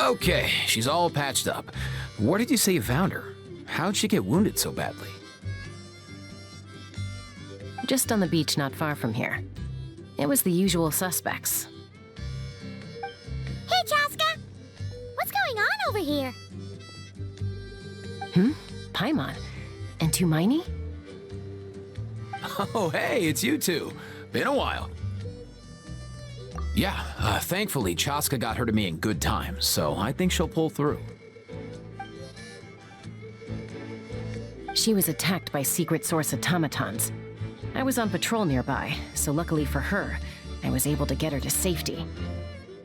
Okay, she's all patched up. Where did you say you found her? How'd she get wounded so badly? Just on the beach not far from here. It was the usual suspects. Hey, Chaska! What's going on over here? Paimon. And Tumaini? Oh, hey, it's you two. Been a while. Yeah, thankfully Chaska got her to me in good time, so I think she'll pull through. She was attacked by secret source automatons. I was on patrol nearby, so luckily for her, I was able to get her to safety.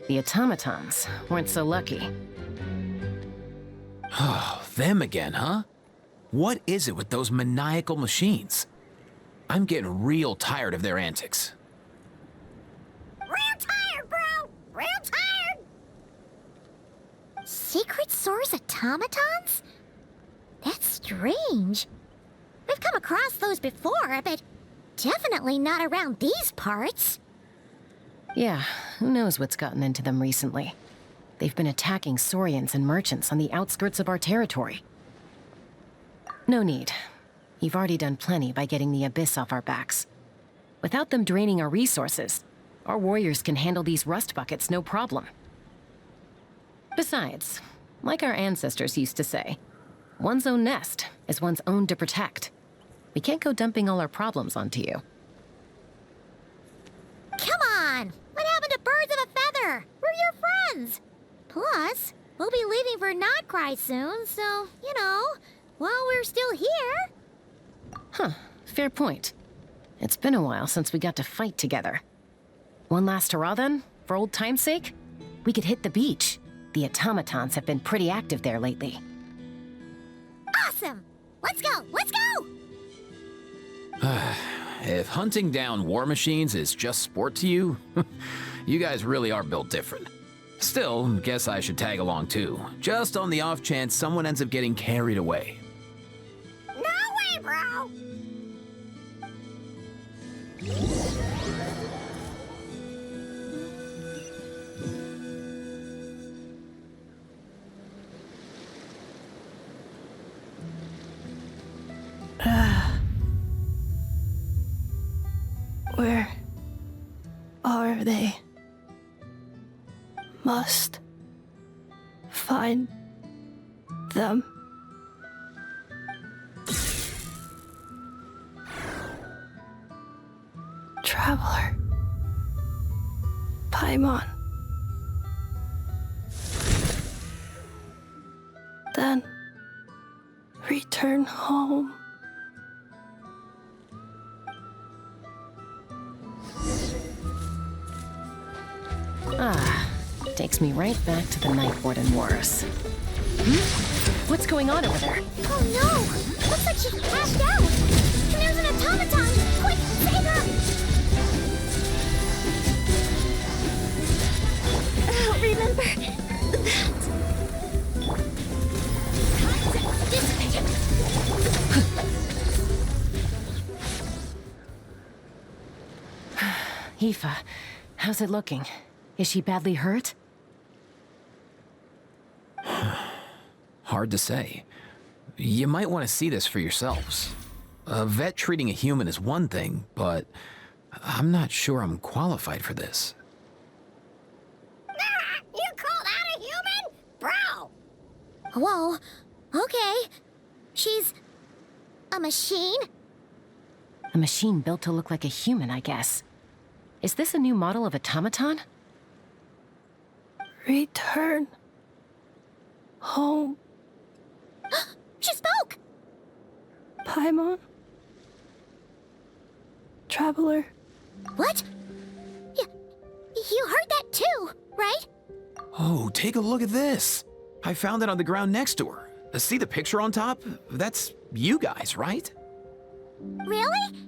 The automatons weren't so lucky. Oh, them again, huh? What is it with those maniacal machines? I'm getting real tired of their antics. Real tired, bro! Real tired! Secret source automatons? That's strange. I've come across those before, but definitely not around these parts. Yeah, who knows what's gotten into them recently. They've been attacking Saurians and merchants on the outskirts of our territory. No need. You've already done plenty by getting the Abyss off our backs. Without them draining our resources, our warriors can handle these rust buckets no problem. Besides, like our ancestors used to say, one's own nest is one's own to protect. We can't go dumping all our problems onto you. Come on! What happened to birds of a feather? We're your friends! Plus, we'll be leaving for Nod-Krai soon, so, you know, while we're still here... Huh, fair point. It's been a while since we got to fight together. One last hurrah then, for old time's sake? We could hit the beach. The automatons have been pretty active there lately. Awesome! Let's go! Let's go! If hunting down war machines is just sport to you, you guys really are built different. Still, guess I should tag along too, just on the off chance someone ends up getting carried away. No way, bro! Where are they? Must find them. Traveler. Paimon. Then return home. Takes me right back to the Night Warden Wars. What's going on over there? Oh no! Looks like she's passed out! And there's an automaton! Quick, save her! Remember that! Aoife, how's it looking? Is she badly hurt? Hard to say. You might want to see this for yourselves. A vet treating a human is one thing, but I'm not sure I'm qualified for this. You call that a human? Bro! Whoa, okay. She's... a machine? A machine built to look like a human, I guess. Is this a new model of automaton? Return home. She spoke! Paimon. Traveler. What? You heard that too, right? Oh, take a look at this. I found it on the ground next to her. See the picture on top? That's you guys, right? Really?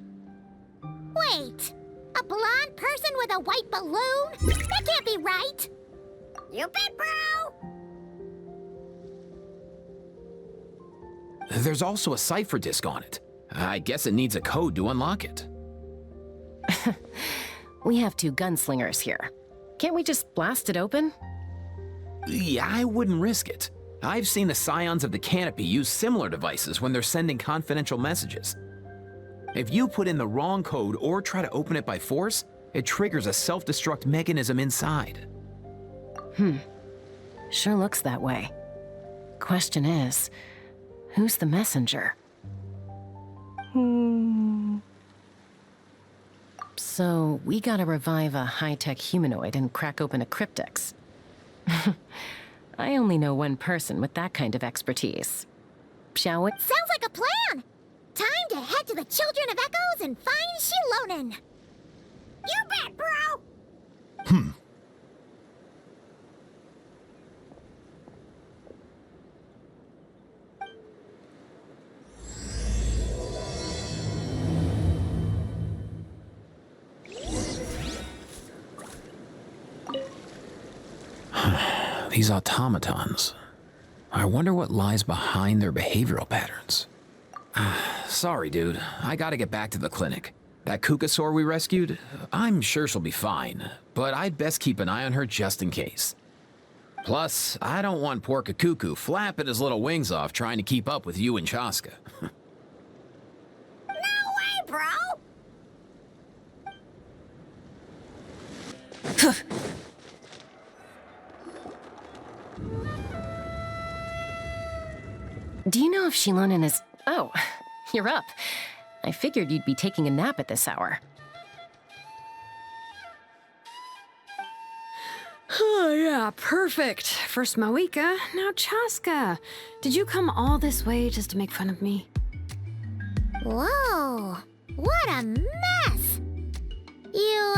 Wait, a blonde person with a white balloon? That can't be right! You bet, bro! There's also a cipher disk on it. I guess it needs a code to unlock it. We have two gunslingers here. Can't we just blast it open? Yeah, I wouldn't risk it. I've seen the Scions of the Canopy use similar devices when they're sending confidential messages. If you put in the wrong code or try to open it by force, it triggers a self-destruct mechanism inside. Sure looks that way. Question is, who's the messenger? So, we gotta revive a high-tech humanoid and crack open a cryptex. I only know one person with that kind of expertise. Shall we? Sounds like a plan! Time to head to the Children of Echoes and find Shilonen! You bet, bro! These automatons. I wonder what lies behind their behavioral patterns. Sorry, dude. I gotta get back to the clinic. That Kukasaur we rescued, I'm sure she'll be fine, but I'd best keep an eye on her just in case. Plus, I don't want poor Kakuku flapping his little wings off trying to keep up with you and Chaska. No way, bro! Do you know if Shilonen is... Oh, you're up. I figured you'd be taking a nap at this hour. Oh, yeah, perfect. First Mawika, now Chaska. Did you come all this way just to make fun of me? Whoa, what a mess! You,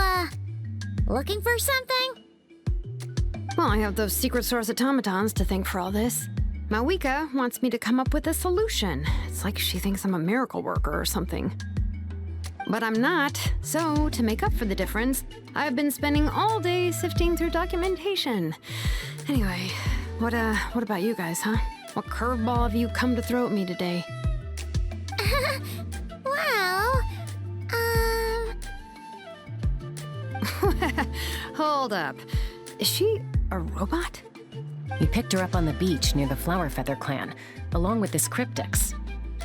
looking for something? Well, I have those secret source automatons to thank for all this. Mawika wants me to come up with a solution. It's like she thinks I'm a miracle worker or something. But I'm not, so to make up for the difference, I've been spending all day sifting through documentation. Anyway, what about you guys, huh? What curveball have you come to throw at me today? Well, Hold up. Is she a robot? We picked her up on the beach near the Flowerfeather clan, along with this cryptex.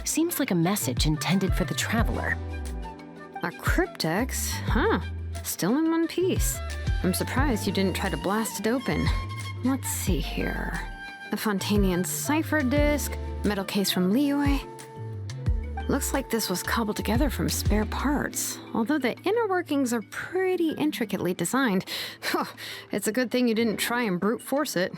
Seems like a message intended for the Traveler. A cryptex? Huh. Still in one piece. I'm surprised you didn't try to blast it open. Let's see here. The Fontanian cipher disk, metal case from Liyue. Looks like this was cobbled together from spare parts, although the inner workings are pretty intricately designed. It's a good thing you didn't try and brute force it.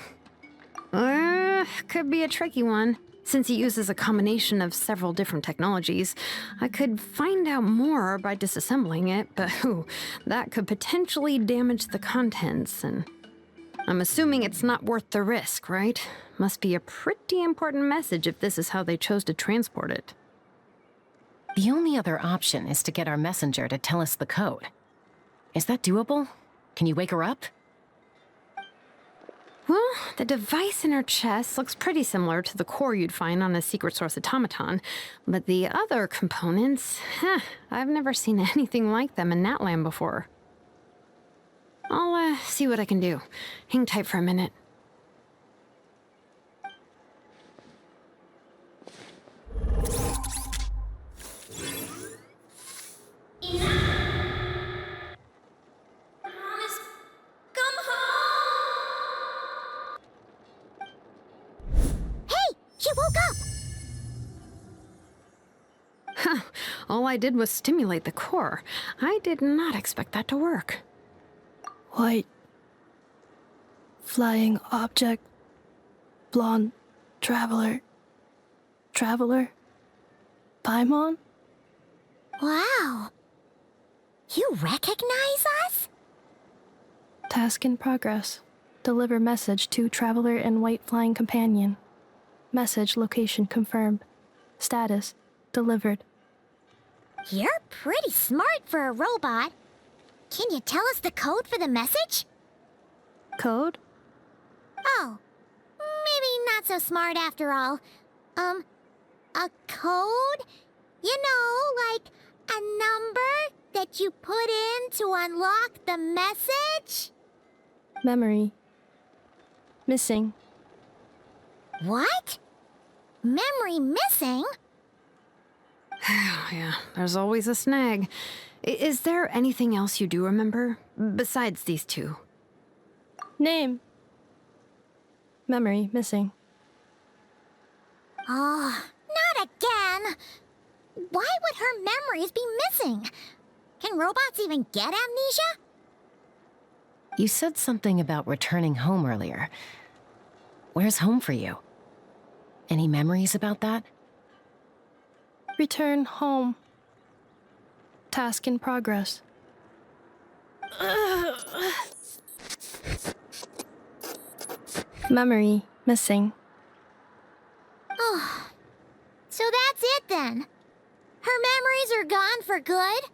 Could be a tricky one. Since it uses a combination of several different technologies, I could find out more by disassembling it, but that could potentially damage the contents, and I'm assuming it's not worth the risk, right? Must be a pretty important message if this is how they chose to transport it. The only other option is to get our messenger to tell us the code. Is that doable? Can you wake her up? Well, the device in her chest looks pretty similar to the core you'd find on a secret source automaton, but the other components, I've never seen anything like them in Natlan before. I'll see what I can do. Hang tight for a minute. She woke up! All I did was stimulate the core. I did not expect that to work. White. Flying object. Blonde. Traveler. Traveler. Paimon? Wow. You recognize us? Task in progress. Deliver message to Traveler and White Flying Companion. Message location confirmed. Status delivered. You're pretty smart for a robot. Can you tell us the code for the message? Code? Oh, maybe not so smart after all. A code? You know, like a number that you put in to unlock the message? Memory. Missing. What? Memory missing? Yeah, there's always a snag. Is there anything else you do remember, besides these two? Name. Memory missing. Oh, not again! Why would her memories be missing? Can robots even get amnesia? You said something about returning home earlier. Where's home for you? Any memories about that? Return home. Task in progress. Memory missing. Oh, so that's it then. Her memories are gone for good?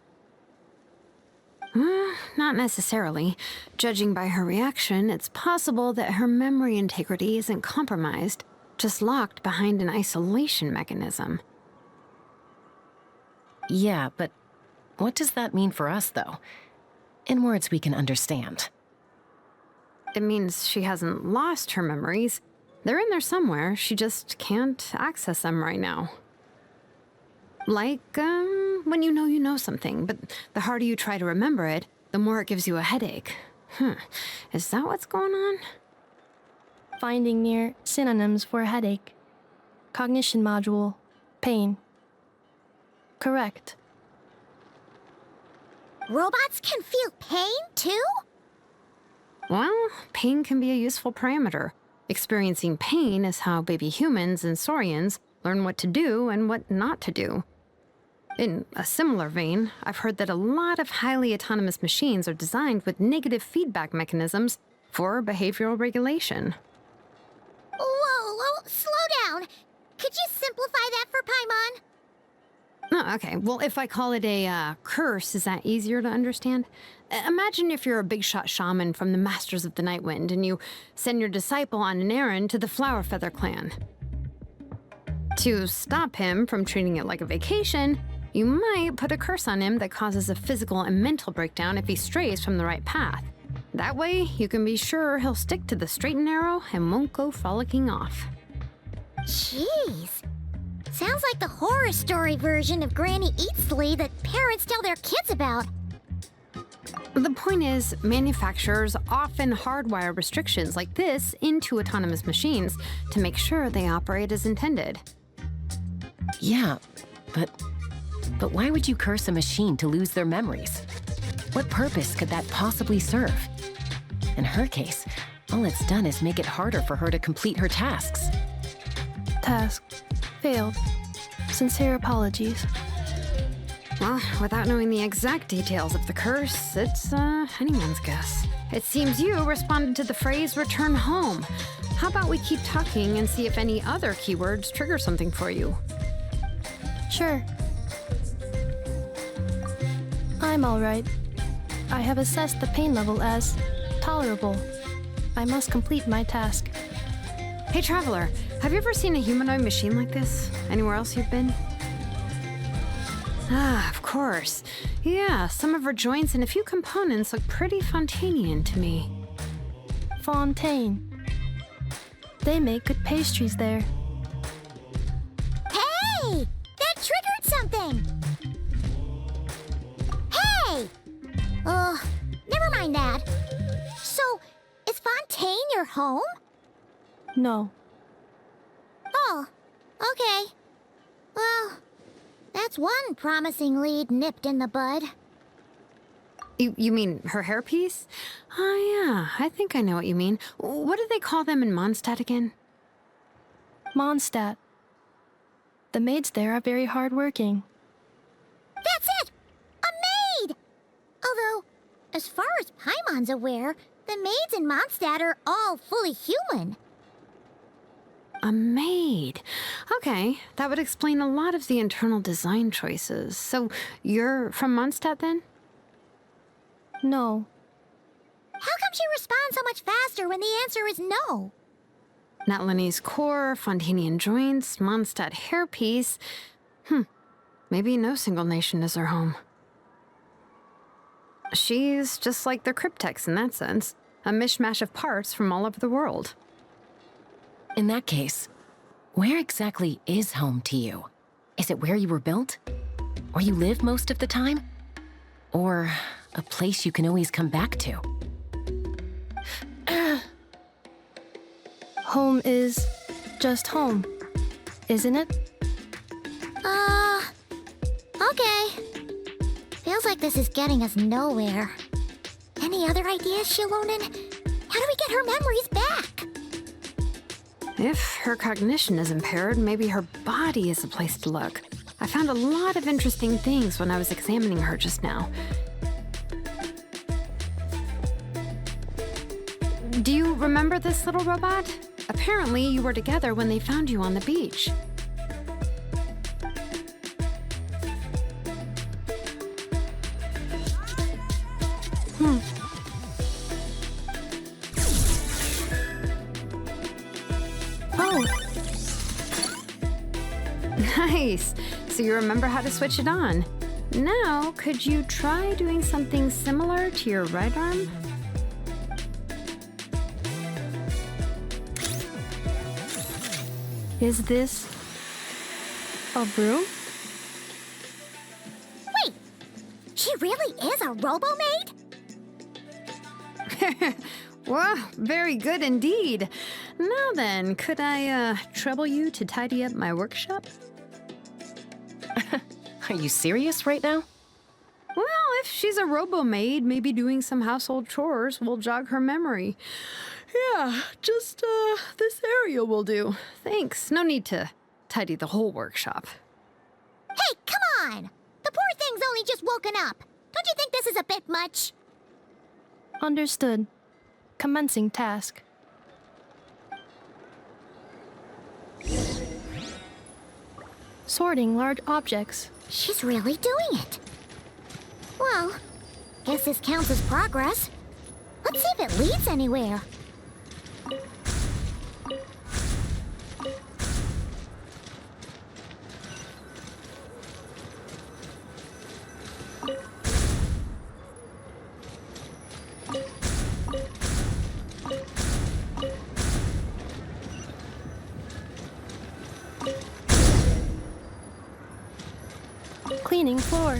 Not necessarily. Judging by her reaction, it's possible that her memory integrity isn't compromised, just locked behind an isolation mechanism. Yeah, but what does that mean for us, though? In words we can understand. It means she hasn't lost her memories. They're in there somewhere, she just can't access them right now. Like, when you know something, but the harder you try to remember it, the more it gives you a headache. Is that what's going on? Finding near synonyms for headache. Cognition module. Pain. Correct. Robots can feel pain, too? Well, pain can be a useful parameter. Experiencing pain is how baby humans and saurians learn what to do and what not to do. In a similar vein, I've heard that a lot of highly autonomous machines are designed with negative feedback mechanisms for behavioral regulation. Whoa, slow down. Could you simplify that for Paimon? Oh, okay. Well, if I call it a curse, is that easier to understand? Imagine if you're a big shot shaman from the Masters of the Night Wind and you send your disciple on an errand to the Flower Feather clan. To stop him from treating it like a vacation, you might put a curse on him that causes a physical and mental breakdown if he strays from the right path. That way, you can be sure he'll stick to the straight and narrow and won't go frolicking off. Jeez. Sounds like the horror story version of Granny Eatsley that parents tell their kids about. The point is, manufacturers often hardwire restrictions like this into autonomous machines to make sure they operate as intended. Yeah, but why would you curse a machine to lose their memories? What purpose could that possibly serve? In her case, all it's done is make it harder for her to complete her tasks. Task. Failed. Sincere apologies. Well, without knowing the exact details of the curse, it's anyone's guess. It seems you responded to the phrase return home. How about we keep talking and see if any other keywords trigger something for you? Sure. I'm alright. I have assessed the pain level as tolerable. I must complete my task. Hey, Traveler, have you ever seen a humanoid machine like this? Anywhere else you've been? Ah, of course. Yeah, some of her joints and a few components look pretty Fontanian to me. Fontaine. They make good pastries there. Hey! That triggered something! Hey! Never mind that. So, is Fontaine your home? No. Oh, okay. Well, that's one promising lead nipped in the bud. You mean her hairpiece? Oh yeah, I think I know what you mean. What do they call them in Mondstadt again? Mondstadt. The maids there are very hardworking. That's it! A maid! Although, as far as Paimon's aware, the maids in Mondstadt are all fully human. A maid. Okay, that would explain a lot of the internal design choices. So, you're from Mondstadt then? No. How come she responds so much faster when the answer is no? Natlanese core, Fontanian joints, Mondstadt hairpiece. Maybe no single nation is her home. She's just like the cryptex in that sense. A mishmash of parts from all over the world. In that case, where exactly is home to you? Is it where you were built? Where you live most of the time? Or a place you can always come back to? Home is just home, isn't it? Okay. Feels like this is getting us nowhere. Any other ideas, Shilonen? How do we get her memories back? If her cognition is impaired, maybe her body is a place to look. I found a lot of interesting things when I was examining her just now. Do you remember this little robot? Apparently, you were together when they found you on the beach. Oh, Nice! So you remember how to switch it on. Now, could you try doing something similar to your right arm? is this a broom? Wait, she really is a robo-maid? Wow, very good indeed. Now then, could I trouble you to tidy up my workshop? Are you serious right now? Well, if she's a robo-maid, maybe doing some household chores will jog her memory. Yeah, just this area will do. Thanks. No need to tidy the whole workshop. Hey, come on! The poor thing's only just woken up. Don't you think this is a bit much? Understood. Commencing task. Sorting large objects. She's really doing it. Well, guess this counts as progress. Let's see if it leads anywhere. Cleaning floor.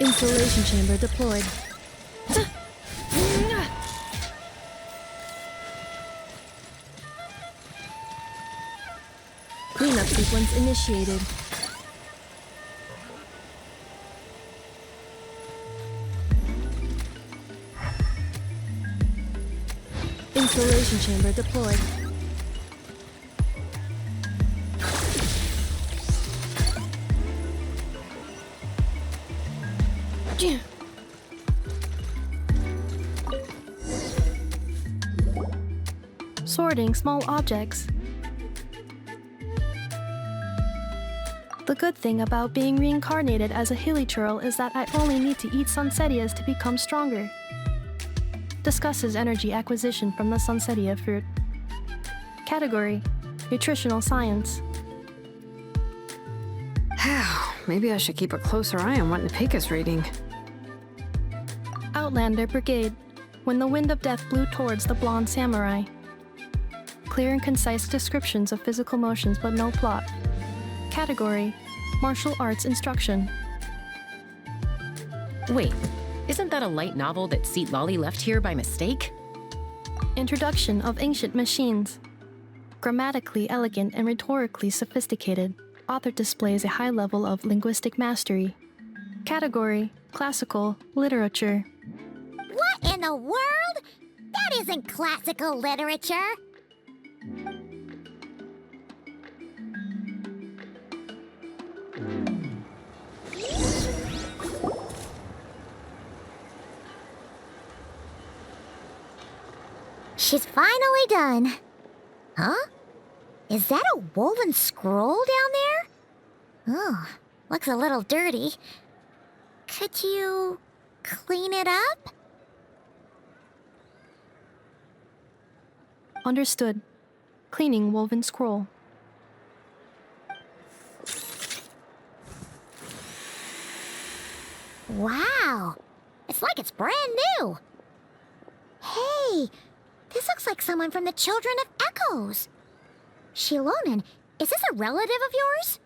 Installation chamber deployed. Cleanup sequence initiated. Installation chamber deployed. Sorting small objects. The good thing about being reincarnated as a hilly churl is that I only need to eat sunsetias to become stronger. Discusses energy acquisition from the sunsetia fruit. Category: Nutritional Science. Maybe I should keep a closer eye on what Nepeka's reading. Outlander Brigade. When the wind of death blew towards the blonde samurai. Clear and concise descriptions of physical motions but no plot. Category: Martial Arts Instruction. Wait, isn't that a light novel that Seat Lolly left here by mistake? Introduction of Ancient Machines. Grammatically elegant and rhetorically sophisticated, author displays a high level of linguistic mastery. Category: Classical Literature. What in the world? That isn't classical literature. She's finally done. Huh? Is that a woven scroll down there? Oh, looks a little dirty. Could you clean it up? Understood. Cleaning woven scroll. Wow. It's like it's brand new. Hey, this looks like someone from the Children of Echoes. Shilonen, is this a relative of yours?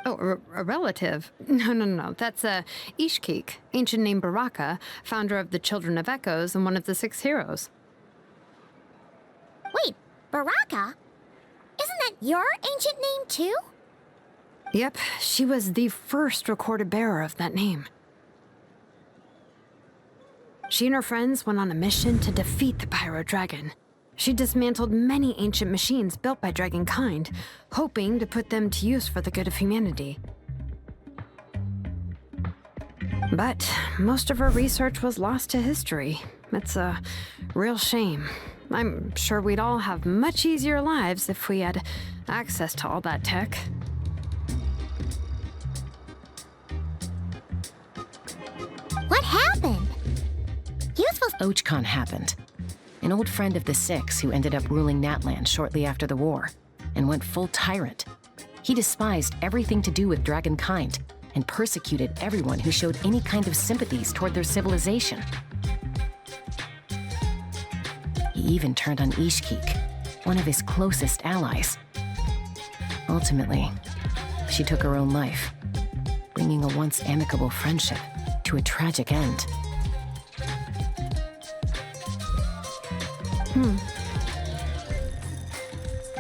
Oh, a relative? No. That's Ishkik, ancient name Baraka, founder of the Children of Echoes and one of the 6 heroes. Wait, Baraka? Isn't that your ancient name too? Yep, she was the first recorded bearer of that name. She and her friends went on a mission to defeat the Pyro Dragon. She dismantled many ancient machines built by Dragonkind, hoping to put them to use for the good of humanity. But most of her research was lost to history. It's a real shame. I'm sure we'd all have much easier lives if we had access to all that tech. What happened? Ochkon happened. An old friend of the 6 who ended up ruling Natland shortly after the war, and went full tyrant. He despised everything to do with Dragonkind, and persecuted everyone who showed any kind of sympathies toward their civilization. He even turned on Ishkik, one of his closest allies. Ultimately, she took her own life, bringing a once amicable friendship to a tragic end.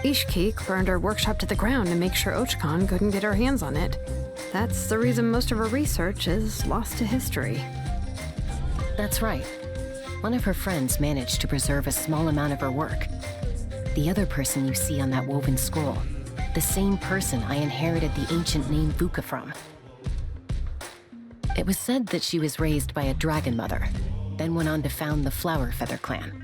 Ishkik burned her workshop to the ground to make sure Ochkon couldn't get her hands on it. That's the reason most of her research is lost to history. That's right. One of her friends managed to preserve a small amount of her work. The other person you see on that woven scroll, the same person I inherited the ancient name Vuka from. It was said that she was raised by a dragon mother, then went on to found the Flower Feather clan.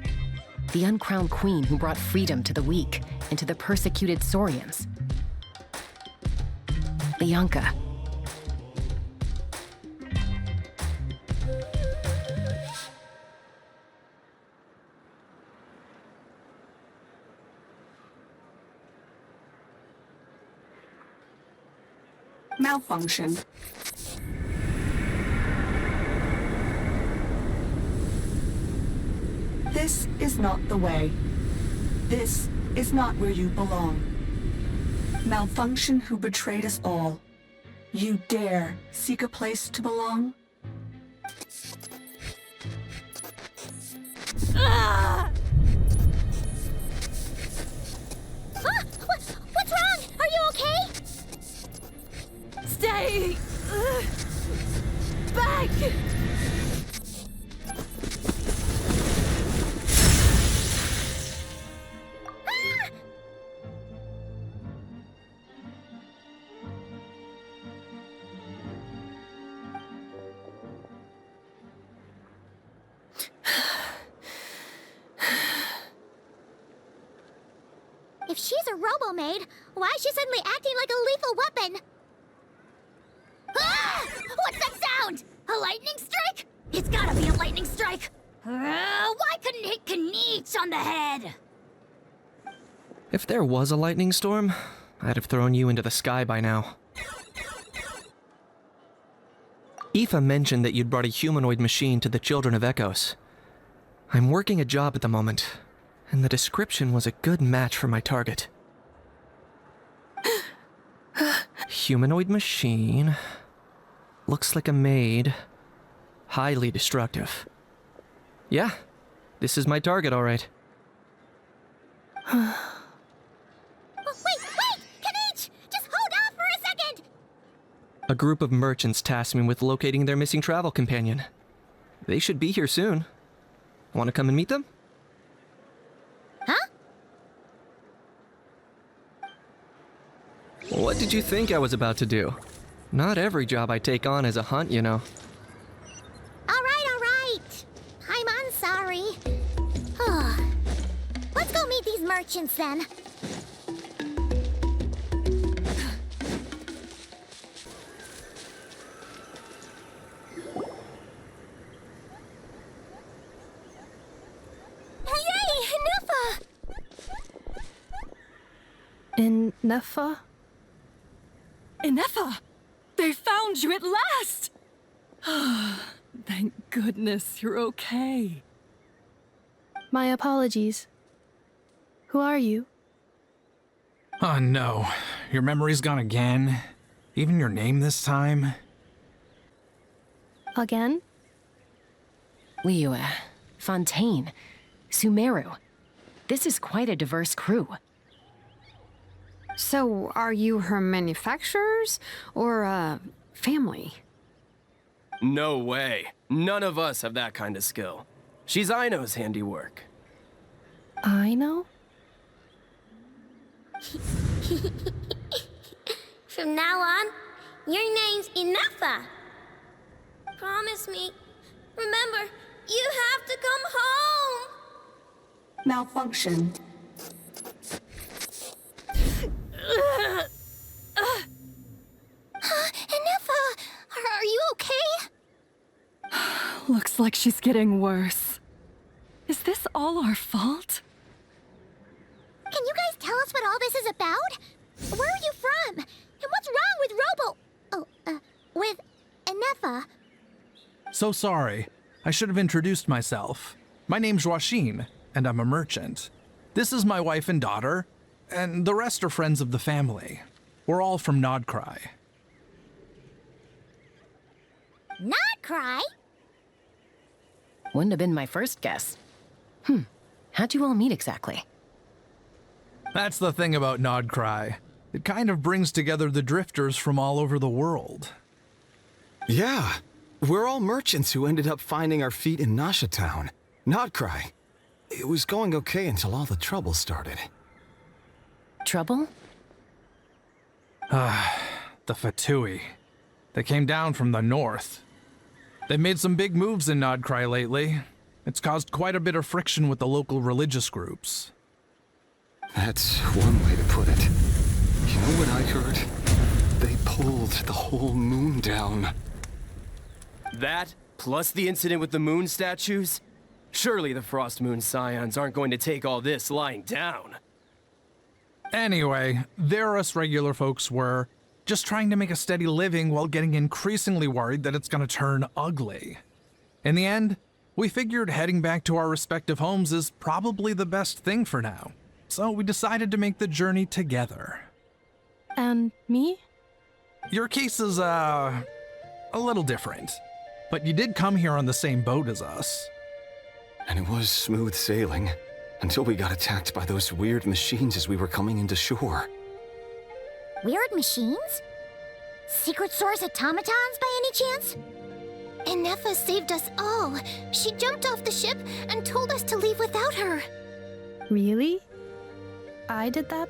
The uncrowned queen who brought freedom to the weak and to the persecuted Saurians. Bianca. Malfunction. This is not the way. This is not where you belong. Malfunction who betrayed us all. You dare seek a place to belong? What's wrong? Are you okay? Stay back! If she's a robo-maid, why is she suddenly acting like a lethal weapon? Ah! What's that sound? A lightning strike? It's gotta be a lightning strike! Why couldn't it hit Kniech on the head? If there was a lightning storm, I'd have thrown you into the sky by now. Aoife mentioned that you'd brought a humanoid machine to the Children of Echoes. I'm working a job at the moment, and the description was a good match for my target. Humanoid machine. Looks like a maid. Highly destructive. Yeah, this is my target, all right. Wait! Kniech! Just hold off for a second! A group of merchants tasked me with locating their missing travel companion. They should be here soon. Want to come and meet them? Huh? What did you think I was about to do? Not every job I take on is a hunt, you know. All right. I'm sorry. Let's go meet these merchants then. Yay, Ineffa! Ineffa? Ineffa! They found you at last! Thank goodness you're okay. My apologies. Who are you? Oh no, your memory's gone again? Even your name this time? Again? Liyue, Fontaine, Sumeru. This is quite a diverse crew. So, are you her manufacturers or family? No way. None of us have that kind of skill. She's Aino's handiwork. I know? From now on, your name's Ineffa. Promise me. Remember, you have to come home. Malfunction. Ineffa, are you okay? Looks like she's getting worse. Is this all our fault? Can you guys tell us what all this is about? Where are you from? And what's wrong with with Ineffa? So sorry. I should have introduced myself. My name's Joachim, and I'm a merchant. This is my wife and daughter, and the rest are friends of the family. We're all from Nod-Krai. Nod-Krai? Wouldn't have been my first guess. How'd you all meet exactly? That's the thing about Nod-Krai. It kind of brings together the drifters from all over the world. Yeah, we're all merchants who ended up finding our feet in Nasha Town. Nod-Krai. It was going okay until all the trouble started. Trouble? The Fatui. They came down from the north. They've made some big moves in Nod-Krai lately. It's caused quite a bit of friction with the local religious groups. That's one way to put it. You know what I heard? They pulled the whole moon down. That, plus the incident with the moon statues? Surely the Frost Moon Scions aren't going to take all this lying down. Anyway, there us regular folks were just trying to make a steady living while getting increasingly worried that it's gonna turn ugly. In the end, we figured heading back to our respective homes is probably the best thing for now. So we decided to make the journey together. And me? Your case is, a little different. But you did come here on the same boat as us. And it was smooth sailing, until we got attacked by those weird machines as we were coming into shore. Weird machines? Secret Source automatons by any chance? Ineffa saved us all. She jumped off the ship and told us to leave without her. Really? I did that?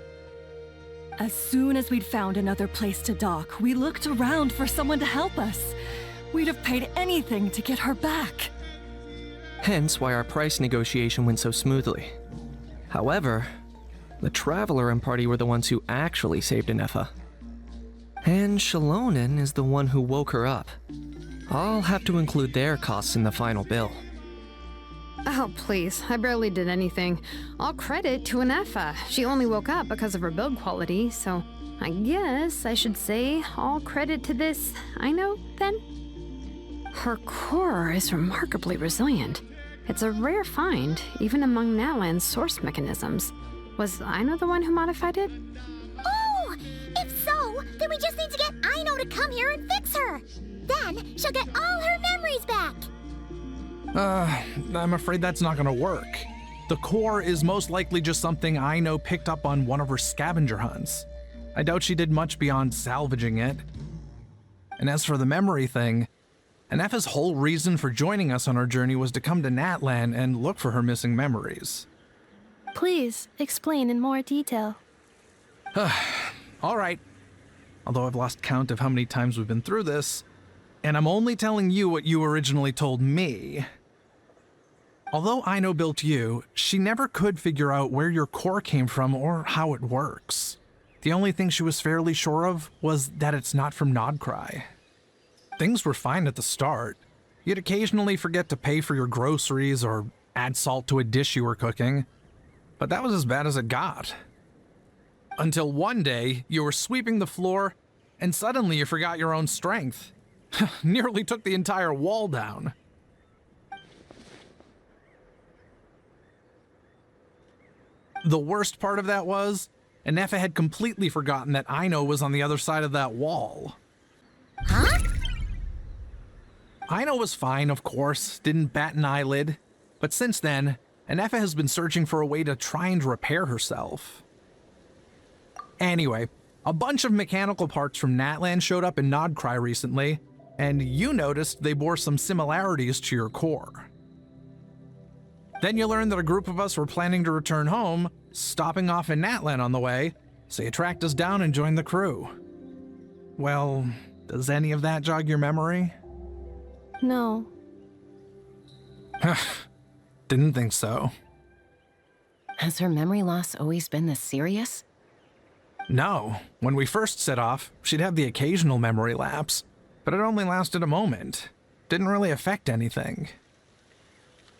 As soon as we'd found another place to dock, we looked around for someone to help us. We'd have paid anything to get her back. Hence why our price negotiation went so smoothly. However, the Traveler and party were the ones who actually saved Ineffa. And Shalonen is the one who woke her up. I'll have to include their costs in the final bill. Oh, please. I barely did anything. All credit to Ineffa. She only woke up because of her build quality, so I guess I should say all credit to this Aino, then? Her core is remarkably resilient. It's a rare find, even among Nalan's source mechanisms. Was Aino the one who modified it? Oh! If so, then we just need to get Aino to come here and fix her. Then she'll get all her memories back. I'm afraid that's not gonna work. The core is most likely just something Aino picked up on one of her scavenger hunts. I doubt she did much beyond salvaging it. And as for the memory thing, Ineffa's whole reason for joining us on our journey was to come to Natlan and look for her missing memories. Please, explain in more detail. All right. Although I've lost count of how many times we've been through this, and I'm only telling you what you originally told me. Although Aino built you, she never could figure out where your core came from or how it works. The only thing she was fairly sure of was that it's not from Nod-Krai. Things were fine at the start. You'd occasionally forget to pay for your groceries or add salt to a dish you were cooking, but that was as bad as it got. Until one day, you were sweeping the floor, and suddenly you forgot your own strength. Nearly took the entire wall down. The worst part of that was, Ineffa had completely forgotten that Aino was on the other side of that wall. Huh? Aino was fine, of course, didn't bat an eyelid. But since then, Ineffa has been searching for a way to try and repair herself. Anyway, a bunch of mechanical parts from Natlan showed up in Nod-Krai recently, and you noticed they bore some similarities to your core. Then you learned that a group of us were planning to return home, stopping off in Natlan on the way, so you tracked us down and joined the crew. Well, does any of that jog your memory? No. Didn't think so. Has her memory loss always been this serious? No. When we first set off, she'd have the occasional memory lapse, but it only lasted a moment. Didn't really affect anything.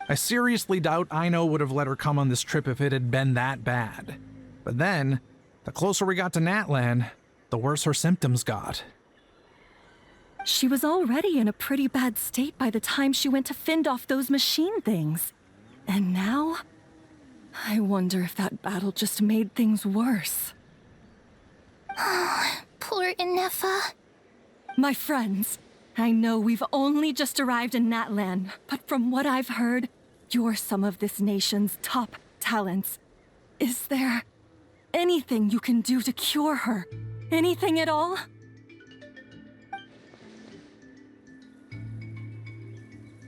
I seriously doubt Aino would have let her come on this trip if it had been that bad. But then, the closer we got to Natlan, the worse her symptoms got. She was already in a pretty bad state by the time she went to fend off those machine things. And now? I wonder if that battle just made things worse. Poor Ineffa. My friends, I know we've only just arrived in Natlan, but from what I've heard, you're some of this nation's top talents. Is there anything you can do to cure her? Anything at all?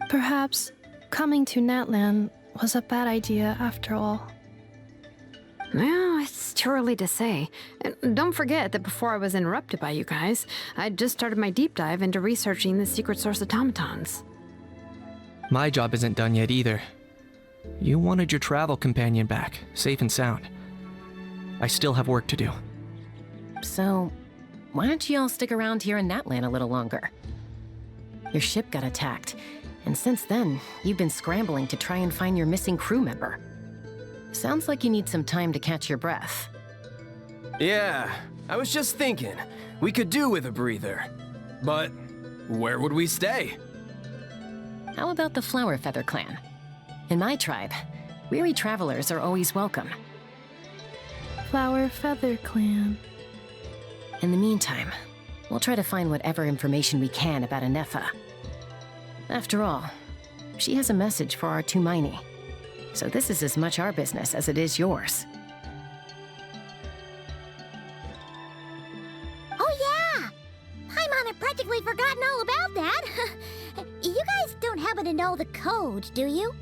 Perhaps coming to Natlan was a bad idea after all. Well, it's too early to say. And don't forget that before I was interrupted by you guys, I'd just started my deep dive into researching the secret source automatons. My job isn't done yet either. You wanted your travel companion back, safe and sound. I still have work to do. So, why don't you all stick around here in Natlan a little longer? Your ship got attacked, and since then, you've been scrambling to try and find your missing crew member. Sounds like you need some time to catch your breath. Yeah, I was just thinking, we could do with a breather. But where would we stay? How about the Flower Feather clan? In my tribe, weary travelers are always welcome. Flower Feather Clan. In the meantime, we'll try to find whatever information we can about Ineffa. After all, she has a message for our Tumaini. So this is as much our business as it is yours. Oh yeah! Paimon had practically forgotten all about that. You guys don't happen to know the code, do you?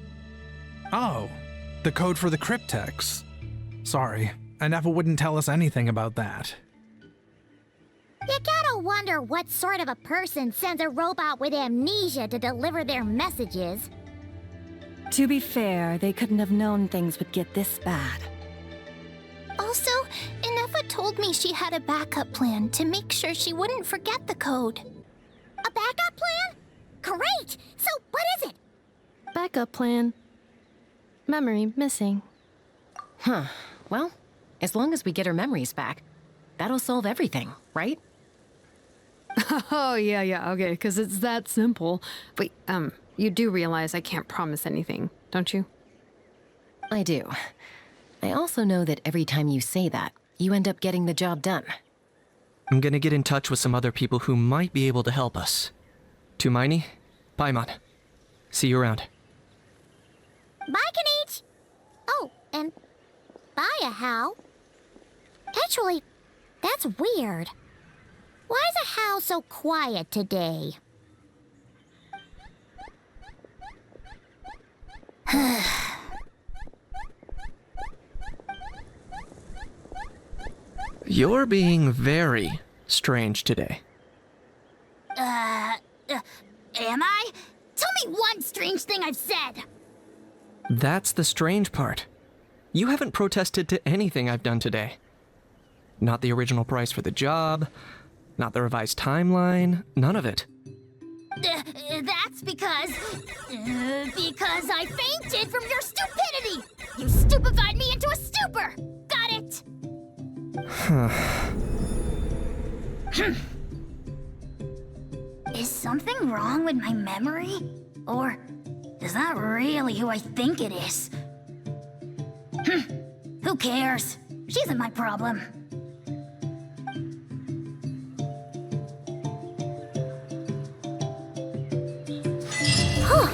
Oh, the code for the cryptex. Sorry, Ineffa wouldn't tell us anything about that. You gotta wonder what sort of a person sends a robot with amnesia to deliver their messages. To be fair, they couldn't have known things would get this bad. Also, Ineffa told me she had a backup plan to make sure she wouldn't forget the code. A backup plan? Great! So, what is it? Backup plan. Memory missing. Huh. Well, as long as we get her memories back, that'll solve everything, right? Oh, yeah, okay, because it's that simple. Wait, you do realize I can't promise anything, don't you? I do. I also know that every time you say that, you end up getting the job done. I'm gonna get in touch with some other people who might be able to help us. Tumaini, Paimon. See you around. Bye, Kanich! Oh, and bye, Ahau. Actually, that's weird. Why is Ahau so quiet today? You're being very strange today. Am I? Tell me one strange thing I've said! That's the strange part. You haven't protested to anything I've done today. Not the original price for the job, not the revised timeline, none of it. That's because I fainted from your stupidity! You stupefied me into a stupor! Got it? Is something wrong with my memory? Or is that really who I think it is? Who cares? She isn't my problem.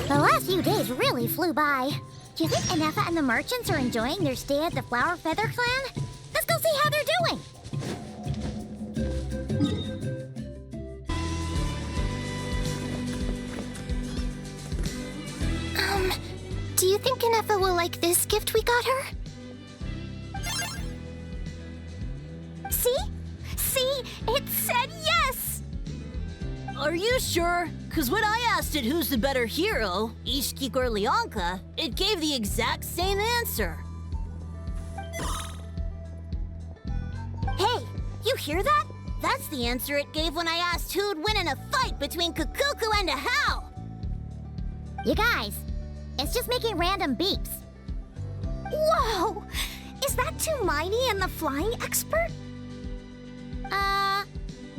The last few days really flew by. Do you think Ineffa and the merchants are enjoying their stay at the Flower Feather Clan? Let's go see how they're doing! Do you think Ineffa will like this gift we got her? See? See? It said yes! Are you sure? Because when I asked it who's the better hero, Ishkik or Leonka, it gave the exact same answer. Hey, you hear that? That's the answer it gave when I asked who'd win in a fight between Kukuku and a How. You guys, it's just making random beeps. Whoa! Is that Tumaini and the flying expert?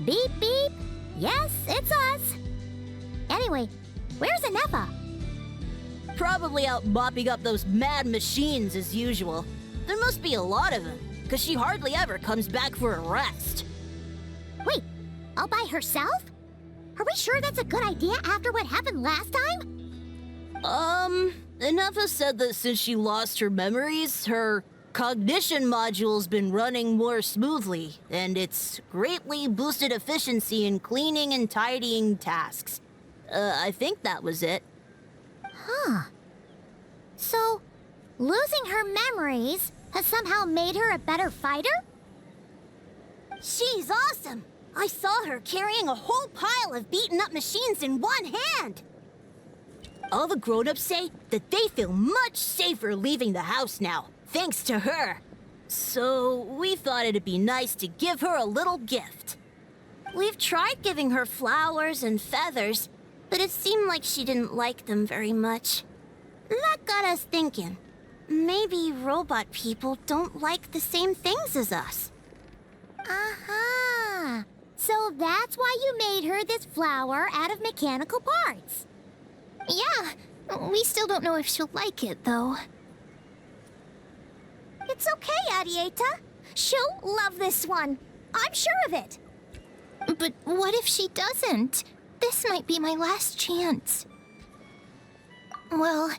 Beep beep. Yes, it's us. Anyway, where's Ineffa? Probably out mopping up those mad machines as usual. There must be a lot of them, because she hardly ever comes back for a rest. Wait, all by herself? Are we sure that's a good idea after what happened last time? Ineffa said that since she lost her memories, her cognition module's been running more smoothly, and it's greatly boosted efficiency in cleaning and tidying tasks. I think that was it. Huh. So, losing her memories has somehow made her a better fighter? She's awesome! I saw her carrying a whole pile of beaten-up machines in one hand! All the grown-ups say that they feel much safer leaving the house now, thanks to her. So, we thought it'd be nice to give her a little gift. We've tried giving her flowers and feathers, but it seemed like she didn't like them very much. That got us thinking. Maybe robot people don't like the same things as us. Uh-huh. So that's why you made her this flower out of mechanical parts. Yeah, we still don't know if she'll like it, though. It's okay, Arieta. She'll love this one. I'm sure of it. But what if she doesn't? This might be my last chance. Well,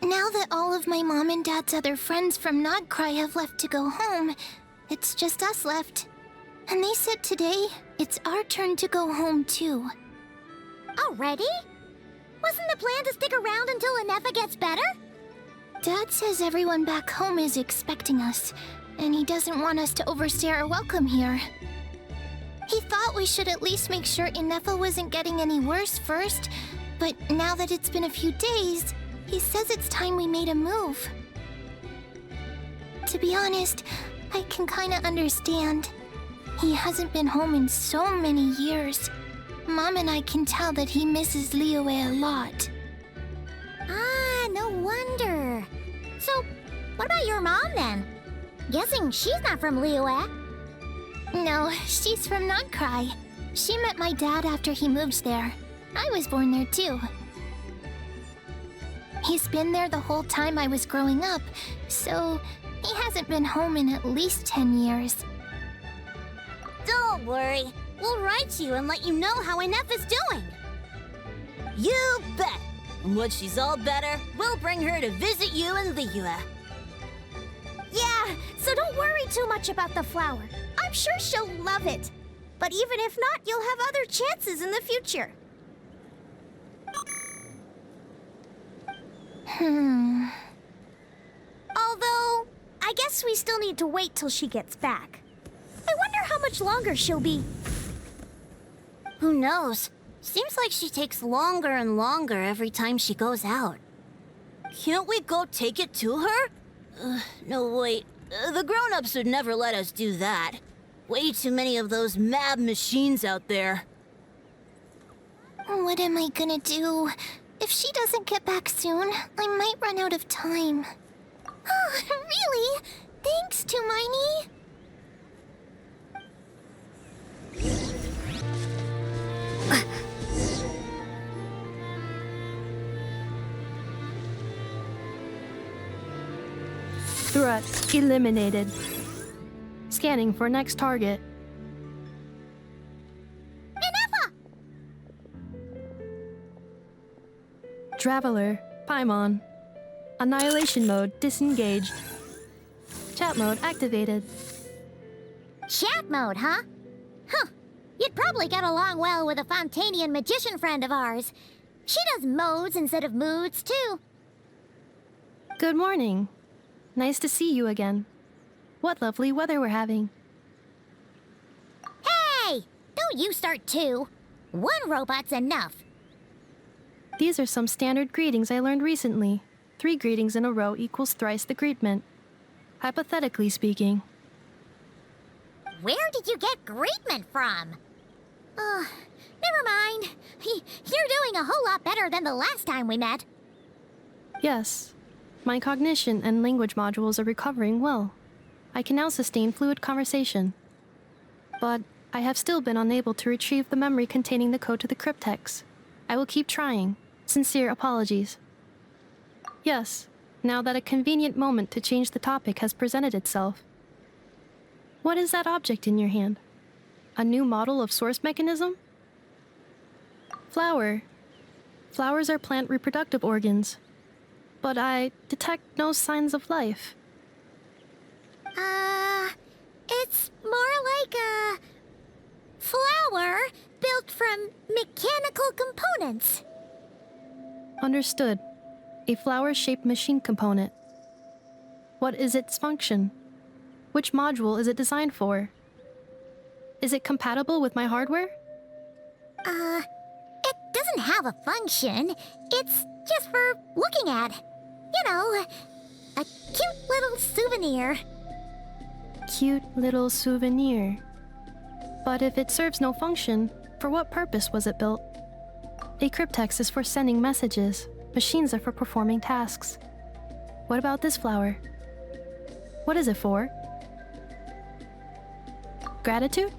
now that all of my mom and dad's other friends from Nod-Krai have left to go home, it's just us left. And they said today, it's our turn to go home too. Already? Wasn't the plan to stick around until Ineffa gets better? Dad says everyone back home is expecting us, and he doesn't want us to overstay our welcome here. He thought we should at least make sure Ineffa wasn't getting any worse first, but now that it's been a few days, he says it's time we made a move. To be honest, I can kinda understand. He hasn't been home in so many years. Mom and I can tell that he misses Liyue a lot. Ah, no wonder. So, what about your mom then? Guessing she's not from Liyue. No, she's from Nod-Krai. She met my dad after he moved there. I was born there too. He's been there the whole time I was growing up, so he hasn't been home in at least 10 years. Don't worry. We'll write you and let you know how Ineffa's doing. You bet. And once she's all better, we'll bring her to visit you in Liyue. Yeah, so don't worry too much about the flower. I'm sure she'll love it. But even if not, you'll have other chances in the future. Although, I guess we still need to wait till she gets back. I wonder how much longer she'll be. Who knows? Seems like she takes longer and longer every time she goes out. Can't we go take it to her? No, wait. The grown-ups would never let us do that. Way too many of those mad machines out there. What am I gonna do? If she doesn't get back soon, I might run out of time. Oh, really? Thanks, Tumaini. Threat eliminated. Scanning for next target. Ineffa! Traveler, Paimon. Annihilation mode disengaged. Chat mode activated. Chat mode, huh? Huh. You'd probably get along well with a Fontanian magician friend of ours. She does modes instead of moods, too. Good morning. Nice to see you again. What lovely weather we're having. Hey! Don't you start too. One robot's enough. These are some standard greetings I learned recently. 3 greetings in a row equals thrice the greetment. Hypothetically speaking. Where did you get greetment from? Never mind. You're doing a whole lot better than the last time we met. Yes. My cognition and language modules are recovering well. I can now sustain fluid conversation. But I have still been unable to retrieve the memory containing the code to the cryptex. I will keep trying. Sincere apologies. Yes, now that a convenient moment to change the topic has presented itself. What is that object in your hand? A new model of source mechanism? Flower. Flowers are plant reproductive organs. But I detect no signs of life. It's more like a flower built from mechanical components. Understood. A flower-shaped machine component. What is its function? Which module is it designed for? Is it compatible with my hardware? It doesn't have a function. It's just for looking at. You know, a cute little souvenir. Cute little souvenir. But if it serves no function, for what purpose was it built? A cryptex is for sending messages. Machines are for performing tasks. What about this flower? What is it for? Gratitude?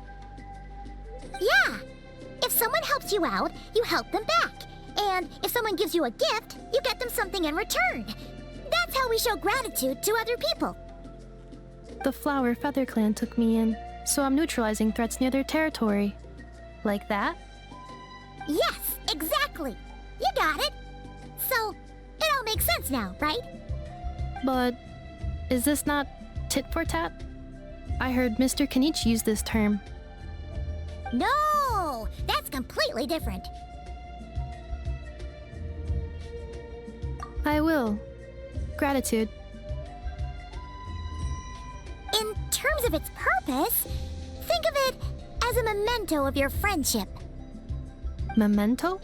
Yeah. If someone helps you out, you help them back. And if someone gives you a gift, you get them something in return. That's how we show gratitude to other people. The Flower Feather Clan took me in, so I'm neutralizing threats near their territory. Like that? Yes, exactly. You got it. So, it all makes sense now, right? But is this not tit for tat? I heard Mr. Kenichi use this term. No, that's completely different. I will. Gratitude. In terms of its purpose, think of it as a memento of your friendship. Memento?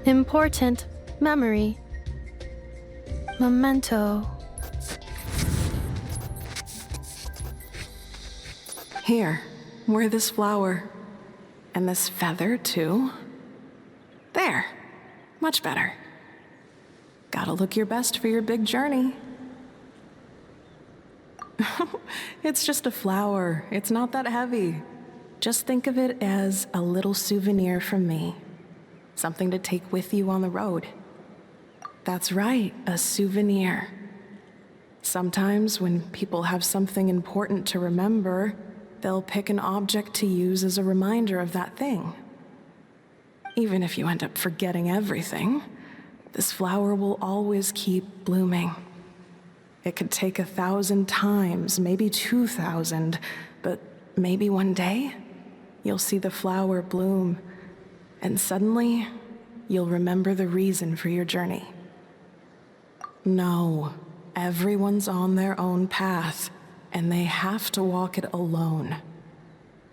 Important memory. Memento. Here, wear this flower. And this feather, too. There. Much better. Gotta look your best for your big journey. It's just a flower. It's not that heavy. Just think of it as a little souvenir from me. Something to take with you on the road. That's right, a souvenir. Sometimes when people have something important to remember, they'll pick an object to use as a reminder of that thing. Even if you end up forgetting everything, this flower will always keep blooming. It could take 1,000 times, maybe 2,000, but maybe one day, you'll see the flower bloom, and suddenly, you'll remember the reason for your journey. No, everyone's on their own path, and they have to walk it alone.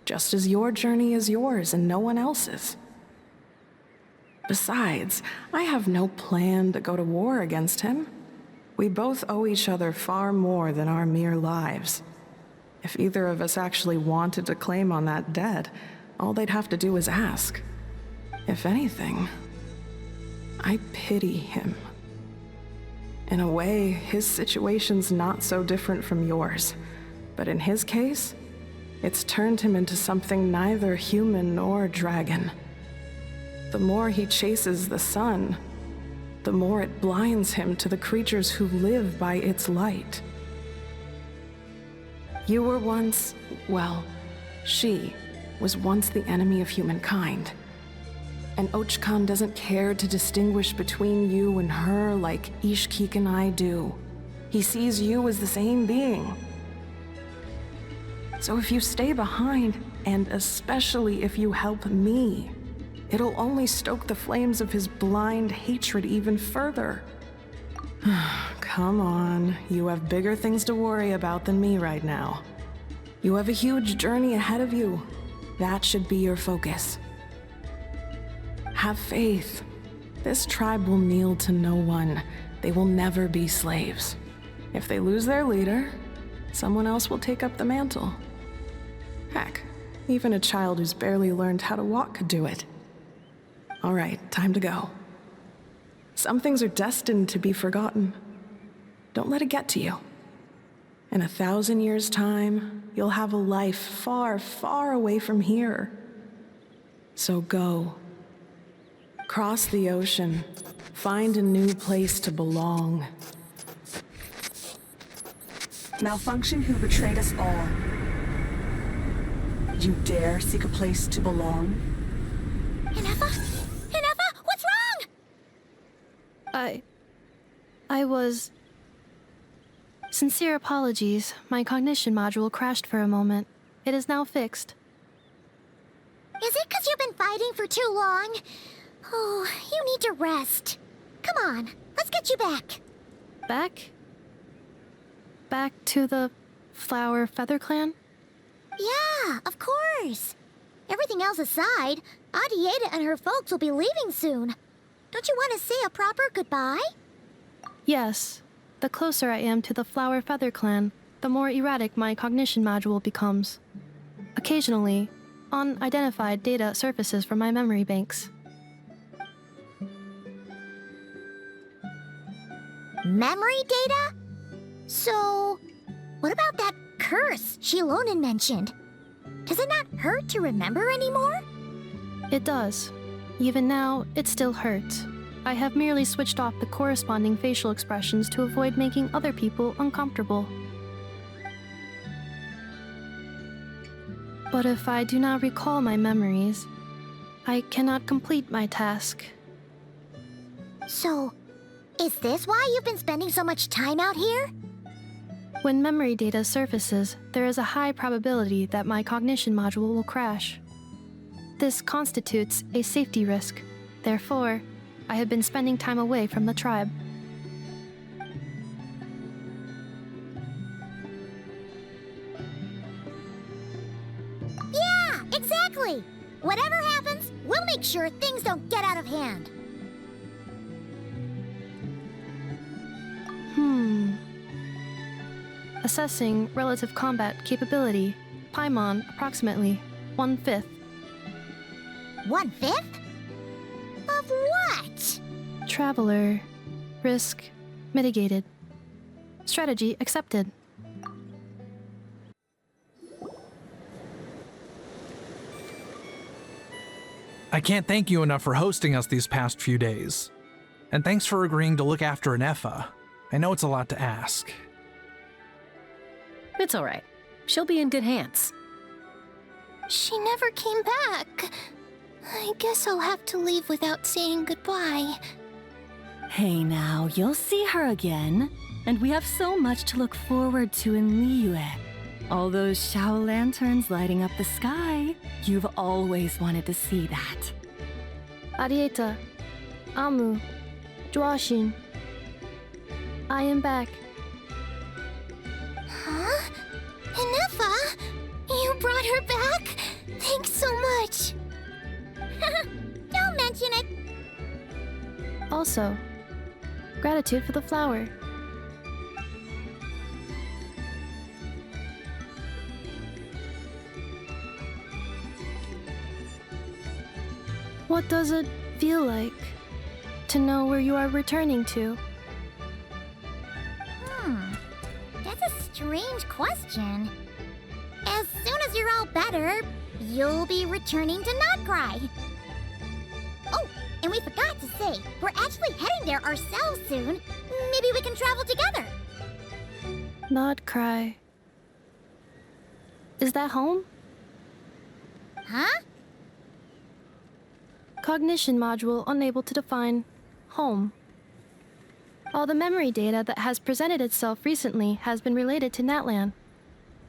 Just as your journey is yours and no one else's. Besides, I have no plan to go to war against him. We both owe each other far more than our mere lives. If either of us actually wanted to claim on that debt, all they'd have to do is ask. If anything, I pity him. In a way, his situation's not so different from yours. But in his case, it's turned him into something neither human nor dragon. the more he chases the sun, the more it blinds him to the creatures who live by its light. You were once, well, she was once the enemy of humankind. And Ochkan doesn't care to distinguish between you and her like Ishkik and I do. He sees you as the same being. So if you stay behind, and especially if you help me, it'll only stoke the flames of his blind hatred even further. Come on, you have bigger things to worry about than me right now. You have a huge journey ahead of you. That should be your focus. Have faith. This tribe will kneel to no one. They will never be slaves. If they lose their leader, someone else will take up the mantle. Heck, even a child who's barely learned how to walk could do it. All right, time to go. Some things are destined to be forgotten. Don't let it get to you. In 1,000 years' time, you'll have a life far, far away from here. So go. Cross the ocean. Find a new place to belong. Malfunction who betrayed us all. You dare seek a place to belong? Ineffa? Ineffa, what's wrong? I was... Sincere apologies. My cognition module crashed for a moment. It is now fixed. Is it because you've been fighting for too long? Oh, you need to rest. Come on, let's get you back. Back? Back to the Flower Feather Clan? Yeah, of course. Everything else aside, Adieta and her folks will be leaving soon. Don't you want to say a proper goodbye? Yes. The closer I am to the Flower Feather Clan, the more erratic my cognition module becomes. Occasionally, unidentified data surfaces from my memory banks. Memory data? So, what about that curse Shilonen mentioned? Does it not hurt to remember anymore? It does. Even now, it still hurts. I have merely switched off the corresponding facial expressions to avoid making other people uncomfortable. But if I do not recall my memories, I cannot complete my task. So, is this why you've been spending so much time out here? When memory data surfaces, there is a high probability that my cognition module will crash. This constitutes a safety risk. Therefore, I have been spending time away from the tribe. Yeah, exactly! Whatever happens, we'll make sure things don't get out of hand. Assessing relative combat capability. Paimon, approximately 1/5. 1/5? Of what? Traveler. Risk mitigated. Strategy accepted. I can't thank you enough for hosting us these past few days. And thanks for agreeing to look after Ineffa. I know it's a lot to ask. It's all right. She'll be in good hands. She never came back. I guess I'll have to leave without saying goodbye. Hey now, you'll see her again. And we have so much to look forward to in Liyue. All those Shao lanterns lighting up the sky. You've always wanted to see that. Arieta. Amu. Joashin. I am back. Huh? Ineffa? You brought her back? Thanks so much. Don't mention it. Also, gratitude for the flower. What does it feel like to know where you are returning to? That's a strange question. As soon as you're all better, you'll be returning to Nod-Krai. Oh, and we forgot to say, we're actually heading there ourselves soon. Maybe we can travel together. Nod-Krai. Is that home? Huh? Cognition module unable to define home. All the memory data that has presented itself recently has been related to Natlan.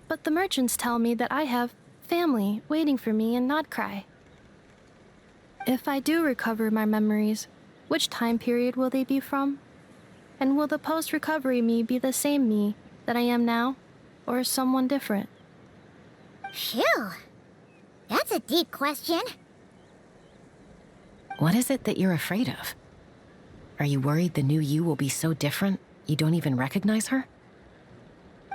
But the merchants tell me that I have family waiting for me in Nod-Krai. If I do recover my memories, which time period will they be from? And will the post-recovery me be the same me that I am now, or someone different? Phew. That's a deep question. What is it that you're afraid of? Are you worried the new you will be so different you don't even recognize her?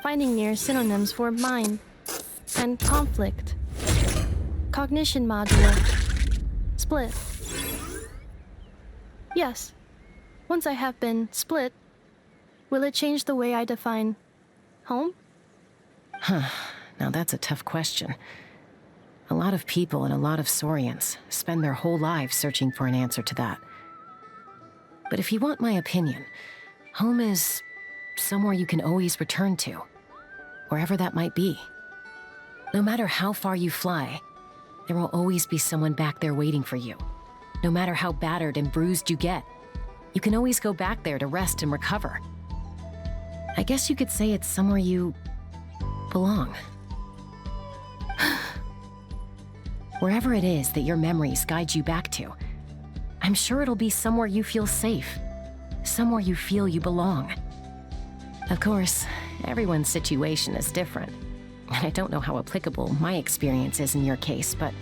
Finding near synonyms for mind and conflict. Cognition module. Split. Yes. Once I have been split, will it change the way I define home? Now that's a tough question. A lot of people and a lot of Saurians spend their whole lives searching for an answer to that. But if you want my opinion, home is somewhere you can always return to, wherever that might be. No matter how far you fly, there will always be someone back there waiting for you. No matter how battered and bruised you get, you can always go back there to rest and recover. I guess you could say it's somewhere you belong. Wherever it is that your memories guide you back to, I'm sure it'll be somewhere you feel safe, somewhere you feel you belong. Of course, everyone's situation is different, and I don't know how applicable my experience is in your case, but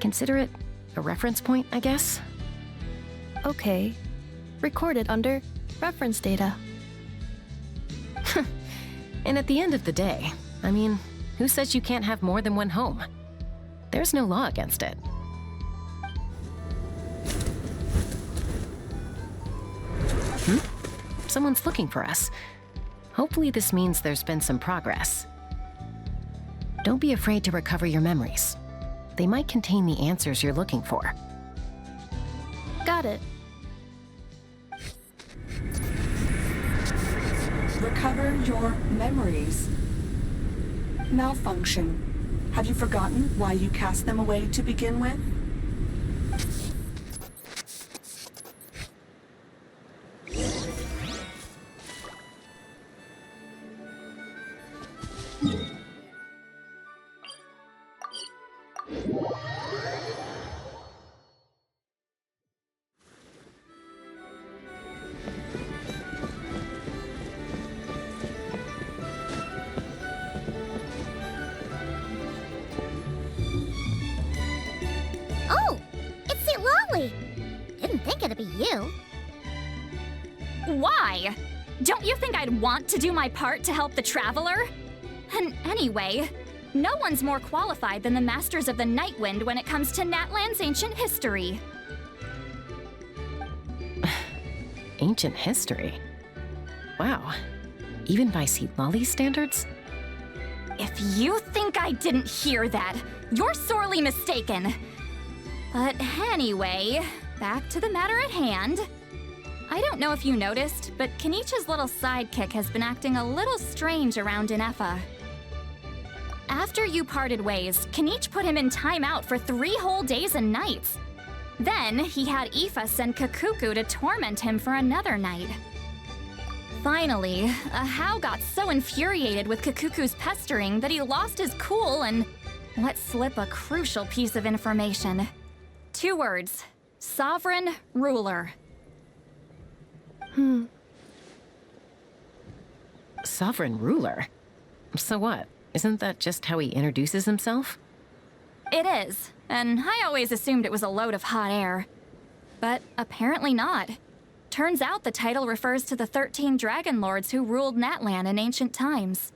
consider it a reference point, I guess? Okay. Recorded under reference data. And at the end of the day, I mean, who says you can't have more than one home? There's no law against it. Someone's looking for us. Hopefully this means there's been some progress. Don't be afraid to recover your memories. They might contain the answers you're looking for. Got it. Recover your memories. Malfunction. Have you forgotten why you cast them away to begin with? Oh, it's St. Lolly. Didn't think it'd be you. Why? Don't you think I'd want to do my part to help the Traveler? And anyway, no one's more qualified than the Masters of the Nightwind when it comes to Natlan's ancient history. Ancient history? Wow. Even by St. Lolly's standards? If you think I didn't hear that, you're sorely mistaken. But anyway, back to the matter at hand. I don't know if you noticed, but Kenichi's little sidekick has been acting a little strange around Ineffa. After you parted ways, Kenichi put him in timeout for 3 whole days and nights. Then he had Aoife send Kikuku to torment him for another night. Finally, Ahau got so infuriated with Kikuku's pestering that he lost his cool and let slip a crucial piece of information. 2 words: sovereign ruler. Sovereign ruler? So what? Isn't that just how he introduces himself? It is, and I always assumed it was a load of hot air. But apparently not. Turns out the title refers to the 13 Dragon Lords who ruled Natlan in ancient times.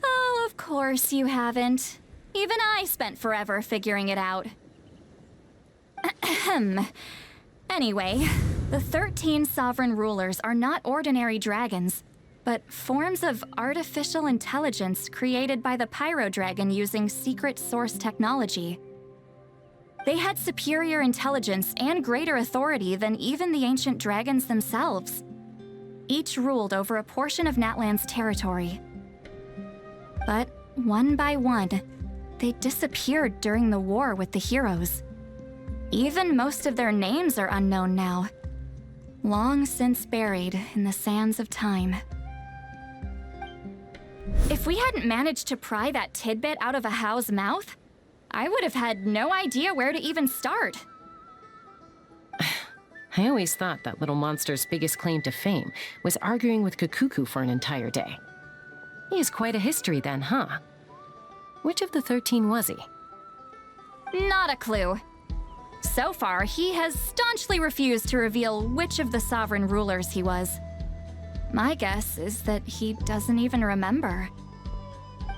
Oh, of course you haven't. Even I spent forever figuring it out. Anyway, the 13 sovereign rulers are not ordinary dragons. but forms of artificial intelligence created by the Pyro Dragon using secret source technology. They had superior intelligence and greater authority than even the ancient dragons themselves. Each ruled over a portion of Natlan's territory. But one by one, they disappeared during the war with the heroes. Even most of their names are unknown now, long since buried in the sands of time. If we hadn't managed to pry that tidbit out of Ahau's mouth, I would have had no idea where to even start. I always thought that little monster's biggest claim to fame was arguing with Kakuku for an entire day. He has quite a history then, huh? Which of the 13 was he? Not a clue. So far, he has staunchly refused to reveal which of the sovereign rulers he was. My guess is that he doesn't even remember.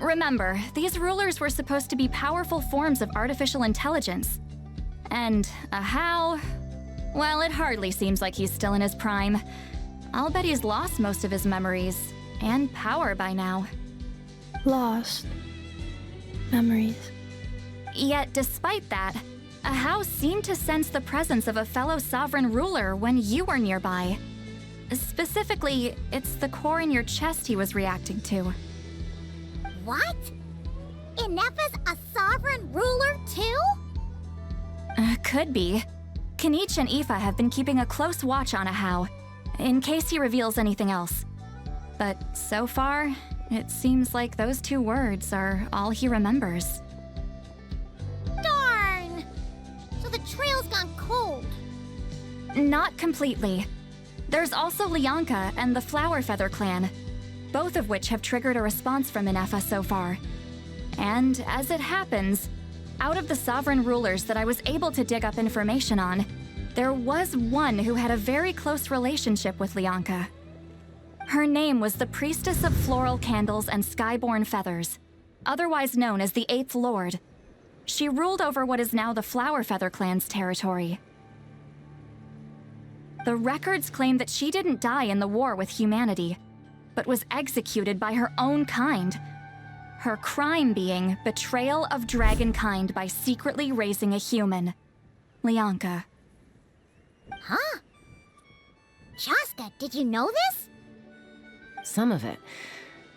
Remember, these rulers were supposed to be powerful forms of artificial intelligence. And Ahau, well, it hardly seems like he's still in his prime. I'll bet he's lost most of his memories and power by now. Lost memories. Yet, despite that, Ahau seemed to sense the presence of a fellow sovereign ruler when you were nearby. Specifically, it's the core in your chest he was reacting to. What? Ineffa's a sovereign ruler too? Could be. Kanich and Aoife have been keeping a close watch on Ahau, in case he reveals anything else. But so far, it seems like those 2 words are all he remembers. Darn! So the trail's gone cold. Not completely. There's also Lianka and the Flower Feather clan, both of which have triggered a response from Ineffa so far. And as it happens, out of the sovereign rulers that I was able to dig up information on, there was one who had a very close relationship with Lianka. Her name was the Priestess of Floral Candles and Skyborn Feathers, otherwise known as the 8th Lord. She ruled over what is now the Flower Feather clan's territory. The records claim that she didn't die in the war with humanity, but was executed by her own kind. Her crime being betrayal of dragonkind by secretly raising a human. Lianka. Huh? Shaska, did you know this? Some of it.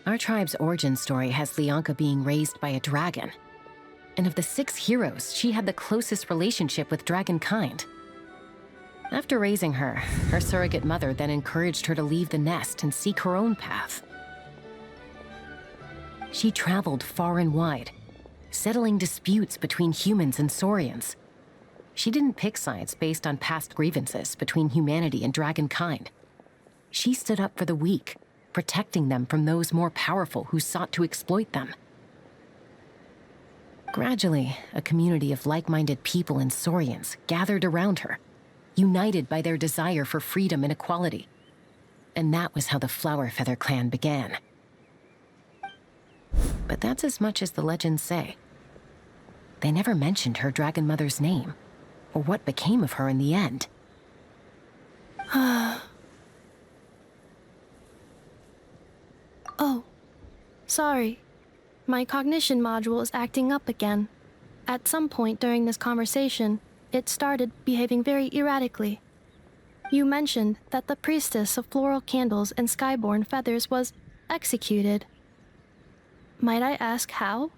Our tribe's origin story has Lianka being raised by a dragon. And of the 6 heroes, she had the closest relationship with dragonkind. After raising her, her surrogate mother then encouraged her to leave the nest and seek her own path. She traveled far and wide, settling disputes between humans and Saurians. She didn't pick sides based on past grievances between humanity and dragonkind. She stood up for the weak, protecting them from those more powerful who sought to exploit them. Gradually, a community of like-minded people and Saurians gathered around her, united by their desire for freedom and equality. And that was how the Flower Feather clan began. But that's as much as the legends say. They never mentioned her dragon mother's name, or what became of her in the end. Oh, sorry. My cognition module is acting up again. At some point during this conversation, it started behaving very erratically. You mentioned that the Priestess of Floral Candles and Skyborn Feathers was executed. Might I ask how?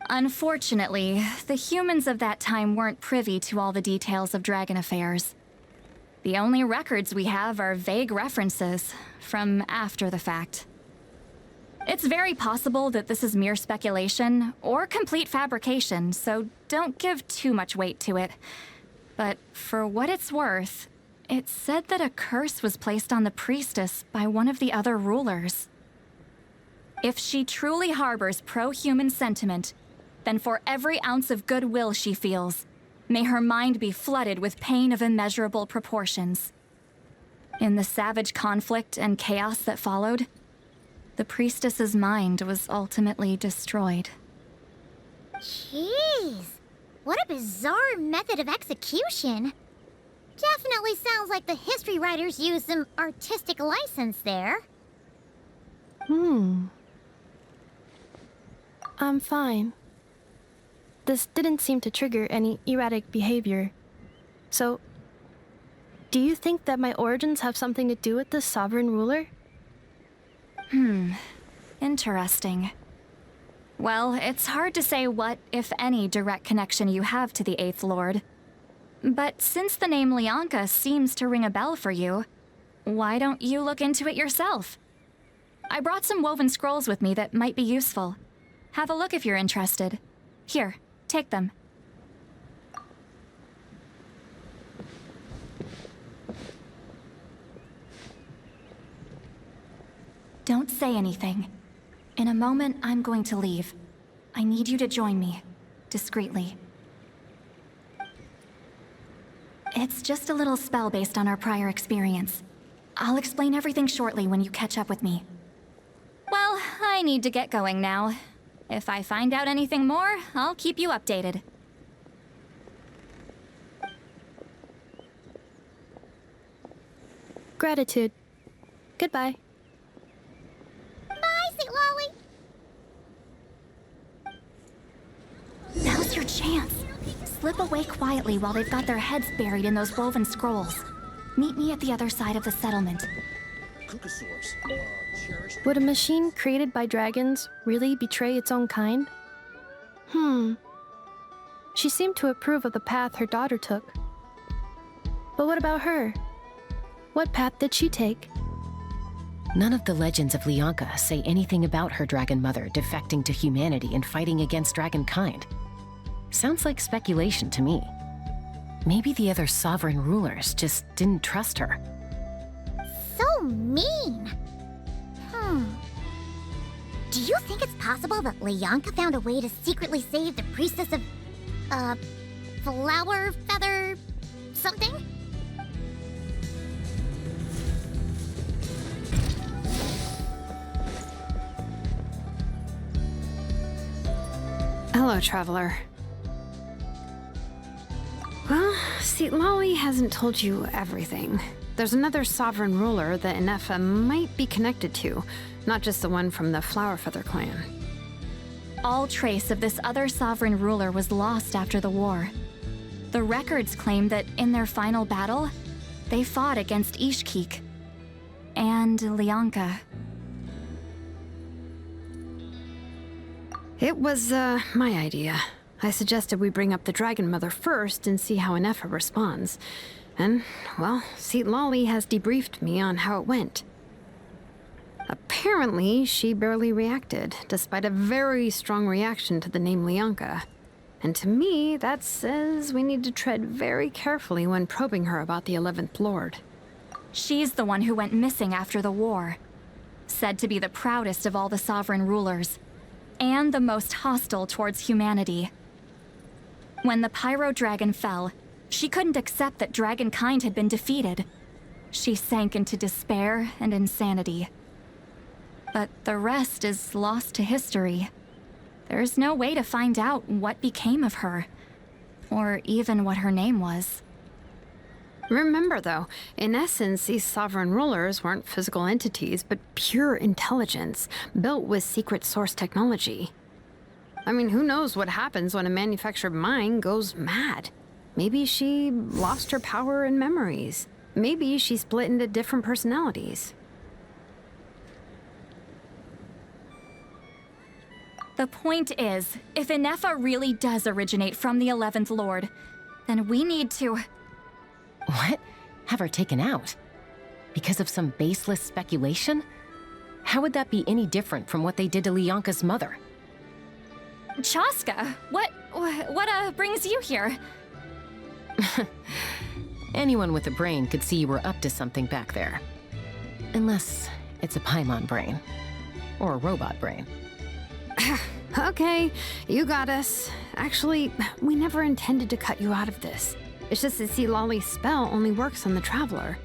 Unfortunately, the humans of that time weren't privy to all the details of dragon affairs. The only records we have are vague references from after the fact. It's very possible that this is mere speculation or complete fabrication, so don't give too much weight to it. But for what it's worth, it said that a curse was placed on the priestess by one of the other rulers. If she truly harbors pro-human sentiment, then for every ounce of goodwill she feels, may her mind be flooded with pain of immeasurable proportions. In the savage conflict and chaos that followed, the priestess's mind was ultimately destroyed. Jeez, what a bizarre method of execution. Definitely sounds like the history writers used some artistic license there. I'm fine. This didn't seem to trigger any erratic behavior. So, do you think that my origins have something to do with this sovereign ruler? Interesting. Well, it's hard to say what, if any, direct connection you have to the Eighth Lord. But since the name Lyanka seems to ring a bell for you, why don't you look into it yourself? I brought some woven scrolls with me that might be useful. Have a look if you're interested. Here, take them. Don't say anything. In a moment, I'm going to leave. I need you to join me, discreetly. It's just a little spell based on our prior experience. I'll explain everything shortly when you catch up with me. Well, I need to get going now. If I find out anything more, I'll keep you updated. Gratitude. Goodbye. Bye, Sweet Lolly. Now's your chance. Slip away quietly while they've got their heads buried in those woven scrolls. Meet me at the other side of the settlement. Would a machine created by dragons really betray its own kind? She seemed to approve of the path her daughter took. But what about her? What path did she take? None of the legends of Lyanka say anything about her dragon mother defecting to humanity and fighting against dragonkind. Sounds like speculation to me. Maybe the other sovereign rulers just didn't trust her. So mean. Do you think it's possible that Lyanka found a way to secretly save the priestess of, flower feather something? Hello, traveler. Well, see, Lolly hasn't told you everything. There's another sovereign ruler that Ineffa might be connected to, not just the one from the Flowerfeather clan. All trace of this other sovereign ruler was lost after the war. The records claim that in their final battle, they fought against Ishkik and Lyanka. It was, my idea. I suggested we bring up the Dragon Mother first and see how Ineffa responds. And, well, Seat Lolly has debriefed me on how it went. Apparently, she barely reacted, despite a very strong reaction to the name Lyanka. And to me, that says we need to tread very carefully when probing her about the 11th Lord. She's the one who went missing after the war. Said to be the proudest of all the sovereign rulers, and the most hostile towards humanity. When the Pyro Dragon fell, she couldn't accept that dragonkind had been defeated. She sank into despair and insanity. But the rest is lost to history. There's no way to find out what became of her, or even what her name was. Remember, though, in essence, these sovereign rulers weren't physical entities, but pure intelligence, built with secret source technology. I mean, who knows what happens when a manufactured mind goes mad? Maybe she lost her power and memories. Maybe she split into different personalities. The point is, if Ineffa really does originate from the 11th Lord, then we need to... What? Have her taken out? Because of some baseless speculation? How would that be any different from what they did to Lyanka's mother? Chaska, what brings you here? Anyone with a brain could see you were up to something back there. Unless it's a Paimon brain. Or a robot brain. Okay, you got us. Actually, we never intended to cut you out of this. It's just that see, Lolly's spell only works on the Traveler.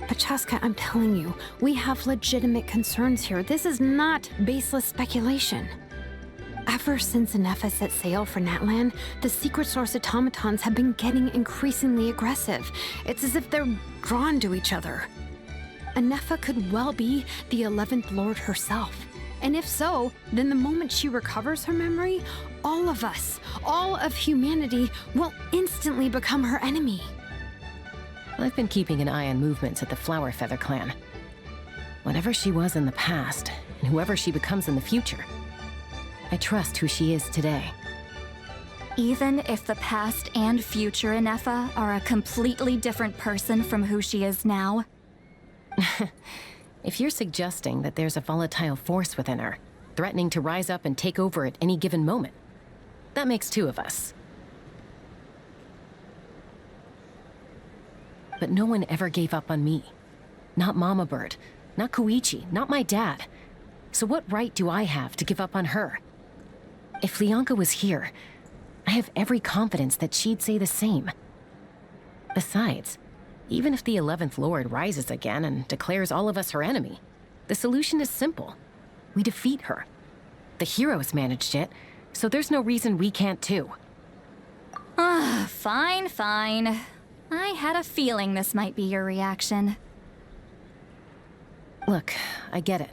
But Chaska, I'm telling you, we have legitimate concerns here. This is not baseless speculation. Ever since Ineffa set sail for Natlan, the secret source automatons have been getting increasingly aggressive. It's as if they're drawn to each other. Ineffa could well be the 11th Lord herself. And if so, then the moment she recovers her memory, all of us, all of humanity, will instantly become her enemy. I've been keeping an eye on movements at the Flower Feather clan. Whatever she was in the past, and whoever she becomes in the future, I trust who she is today. Even if the past and future Ineffa are a completely different person from who she is now? If you're suggesting that there's a volatile force within her, threatening to rise up and take over at any given moment, that makes two of us. But no one ever gave up on me. Not Mama Bird, not Koichi, not my dad. So what right do I have to give up on her? If Lianka was here, I have every confidence that she'd say the same. Besides, even if the 11th Lord rises again and declares all of us her enemy, the solution is simple. We defeat her. The heroes managed it, so there's no reason we can't too. Fine, fine. I had a feeling this might be your reaction. Look, I get it.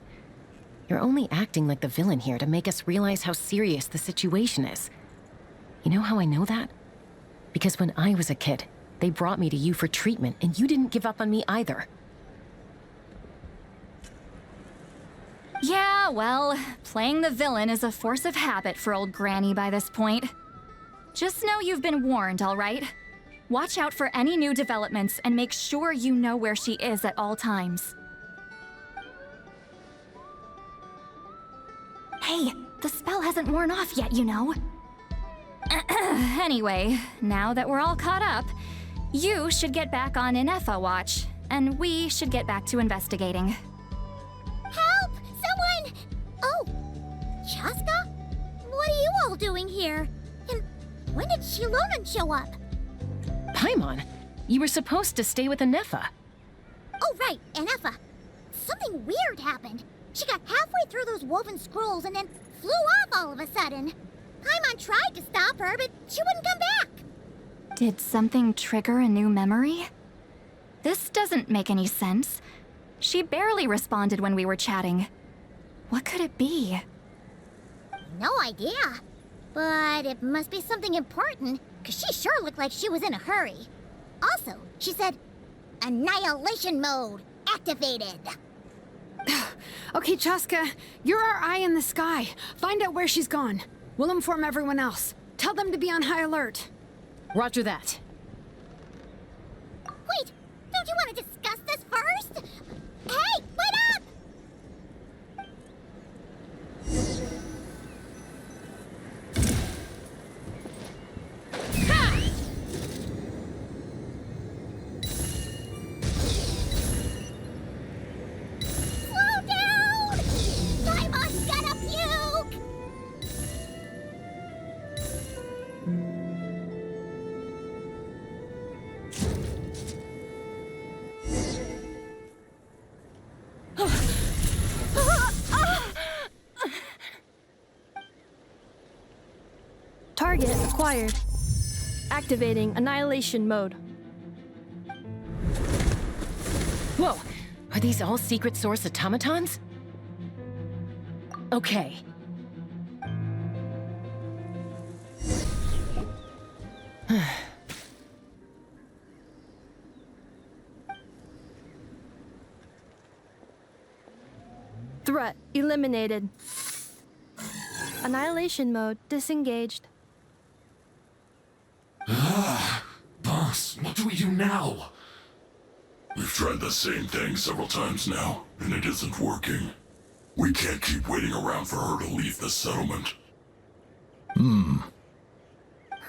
You're only acting like the villain here to make us realize how serious the situation is. You know how I know that? Because when I was a kid, they brought me to you for treatment, and you didn't give up on me either. Yeah, well, playing the villain is a force of habit for old Granny by this point. Just know you've been warned, all right? Watch out for any new developments and make sure you know where she is at all times. Hey, the spell hasn't worn off yet, you know. Anyway, now that we're all caught up, you should get back on Ineffa watch, and we should get back to investigating. Help! Someone! Oh, Chaska? What are you all doing here? And when did Shilonan show up? Paimon, you were supposed to stay with Ineffa. Oh, right, Ineffa. Something weird happened. She got halfway through those woven scrolls and then flew off all of a sudden. Paimon tried to stop her, but she wouldn't come back. Did something trigger a new memory? This doesn't make any sense. She barely responded when we were chatting. What could it be? No idea. But it must be something important, because she sure looked like she was in a hurry. Also, she said, Annihilation mode activated. Okay, Chaska, you're our eye in the sky. Find out where she's gone. We'll inform everyone else. Tell them to be on high alert. Roger that. Wait, don't you want to discuss this first? Hey, wait up! Slow down! Paimon's gonna puke! Target acquired. Activating annihilation mode. Whoa, are these all secret source automatons? Okay. Threat eliminated. Annihilation mode disengaged. Boss, what do we do now? We've tried the same thing several times now, and it isn't working. We can't keep waiting around for her to leave the settlement.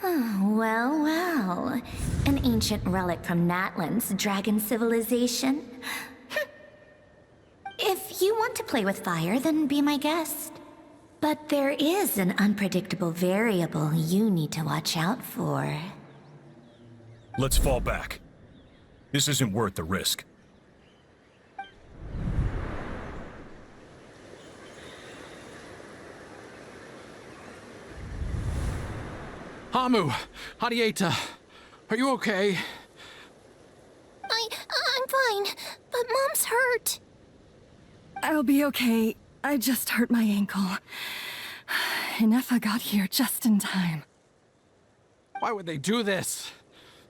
Well, well. An ancient relic from Natlan's dragon civilization. If you want to play with fire, then be my guest. But there is an unpredictable variable you need to watch out for. Let's fall back. This isn't worth the risk. Hamu, Hadieta, are you okay? I'm fine, but Mom's hurt. I'll be okay. I just hurt my ankle. Ineffa got here just in time. Why would they do this?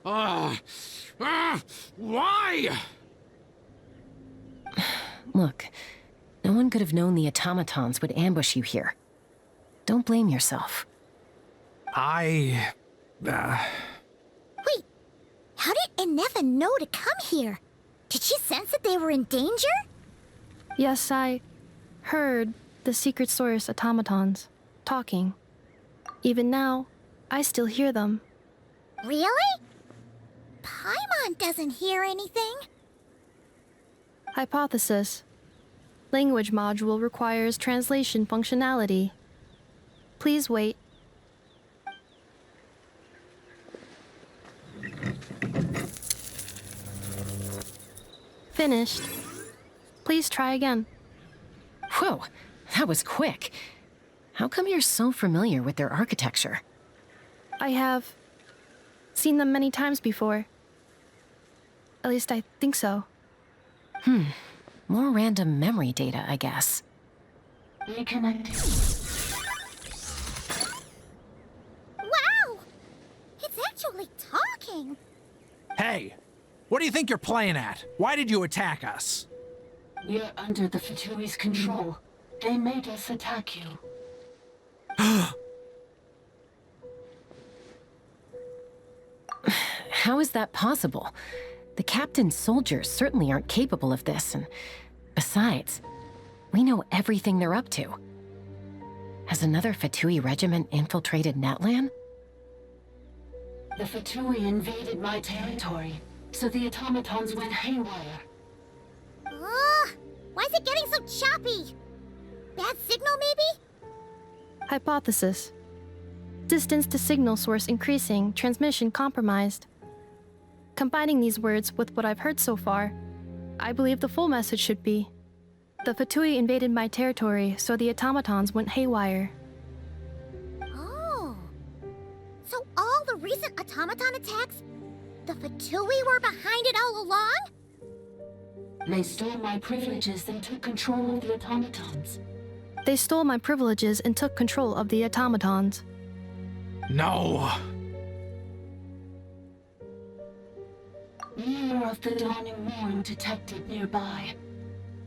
Why? Look, no one could have known the automatons would ambush you here. Don't blame yourself. Wait, how did Ineffa know to come here? Did she sense that they were in danger? Yes, I heard the secret source automatons talking. Even now, I still hear them. Really? Paimon doesn't hear anything. Hypothesis. Language module requires translation functionality. Please wait. Finished. Please try again. Whoa, that was quick. How come you're so familiar with their architecture? I have seen them many times before. At least I think so. More random memory data, I guess. Reconnecting. Wow! It's actually talking! Hey! What do you think you're playing at? Why did you attack us? We're under the Fatui's control. They made us attack you. How is that possible? The captain's soldiers certainly aren't capable of this, and besides, we know everything they're up to. Has another Fatui regiment infiltrated Natlan? The Fatui invaded my territory, so the automatons went haywire. Why is it getting so choppy? Bad signal, maybe? Hypothesis. Distance to signal source increasing, transmission compromised. Combining these words with what I've heard so far, I believe the full message should be: the Fatui invaded my territory, so the automatons went haywire. Oh. So all the recent automaton attacks, the Fatui were behind it all along? They stole my privileges and took control of the automatons. They stole my privileges and took control of the automatons. No! Mirror of the Dawning Morn detected nearby.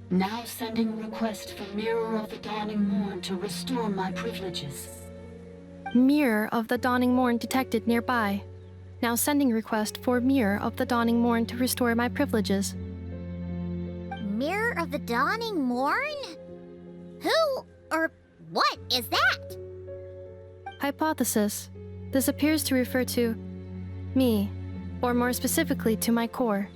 Now sending request for Mirror of the Dawning Morn to restore my privileges. Mirror of the Dawning Morn detected nearby. Now sending request for Mirror of the Dawning Morn to restore my privileges. Mirror of the Dawning Morn? Who or what is that? Hypothesis. This appears to refer to me, or more specifically to my core.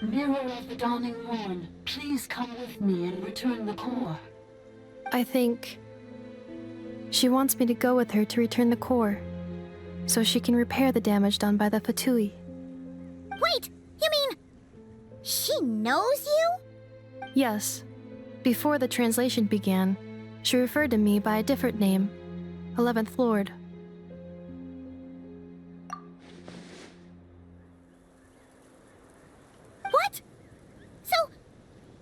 Mirror of the Dawning Morn, please come with me and return the core. I think she wants me to go with her to return the core, so she can repair the damage done by the Fatui. Wait, you mean she knows you? Yes. Before the translation began, she referred to me by a different name, 11th Lord. What? So,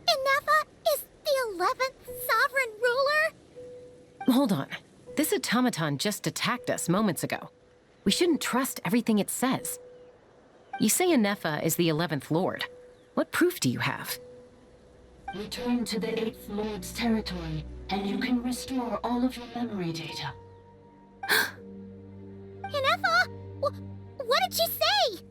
Ineffa is the 11th sovereign ruler? Hold on. This automaton just attacked us moments ago. We shouldn't trust everything it says. You say Ineffa is the 11th Lord. What proof do you have? Return to the 8th Lord's territory, and you can restore all of your memory data. Ineffa? What did she say?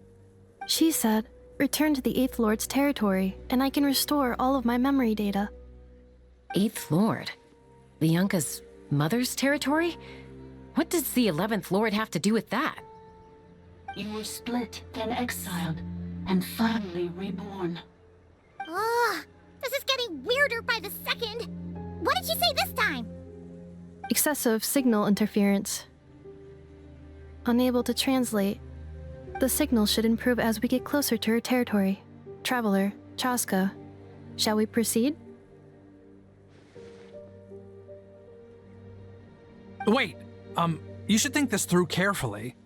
She said, return to the 8th Lord's territory, and I can restore all of my memory data. 8th Lord? The Yunka's mother's territory? What does the 11th Lord have to do with that? You were split, then exiled, and finally reborn. This is getting weirder by the second. What did she say this time? Excessive signal interference. Unable to translate. The signal should improve as we get closer to her territory. Traveler, Chaska, shall we proceed? Wait, you should think this through carefully.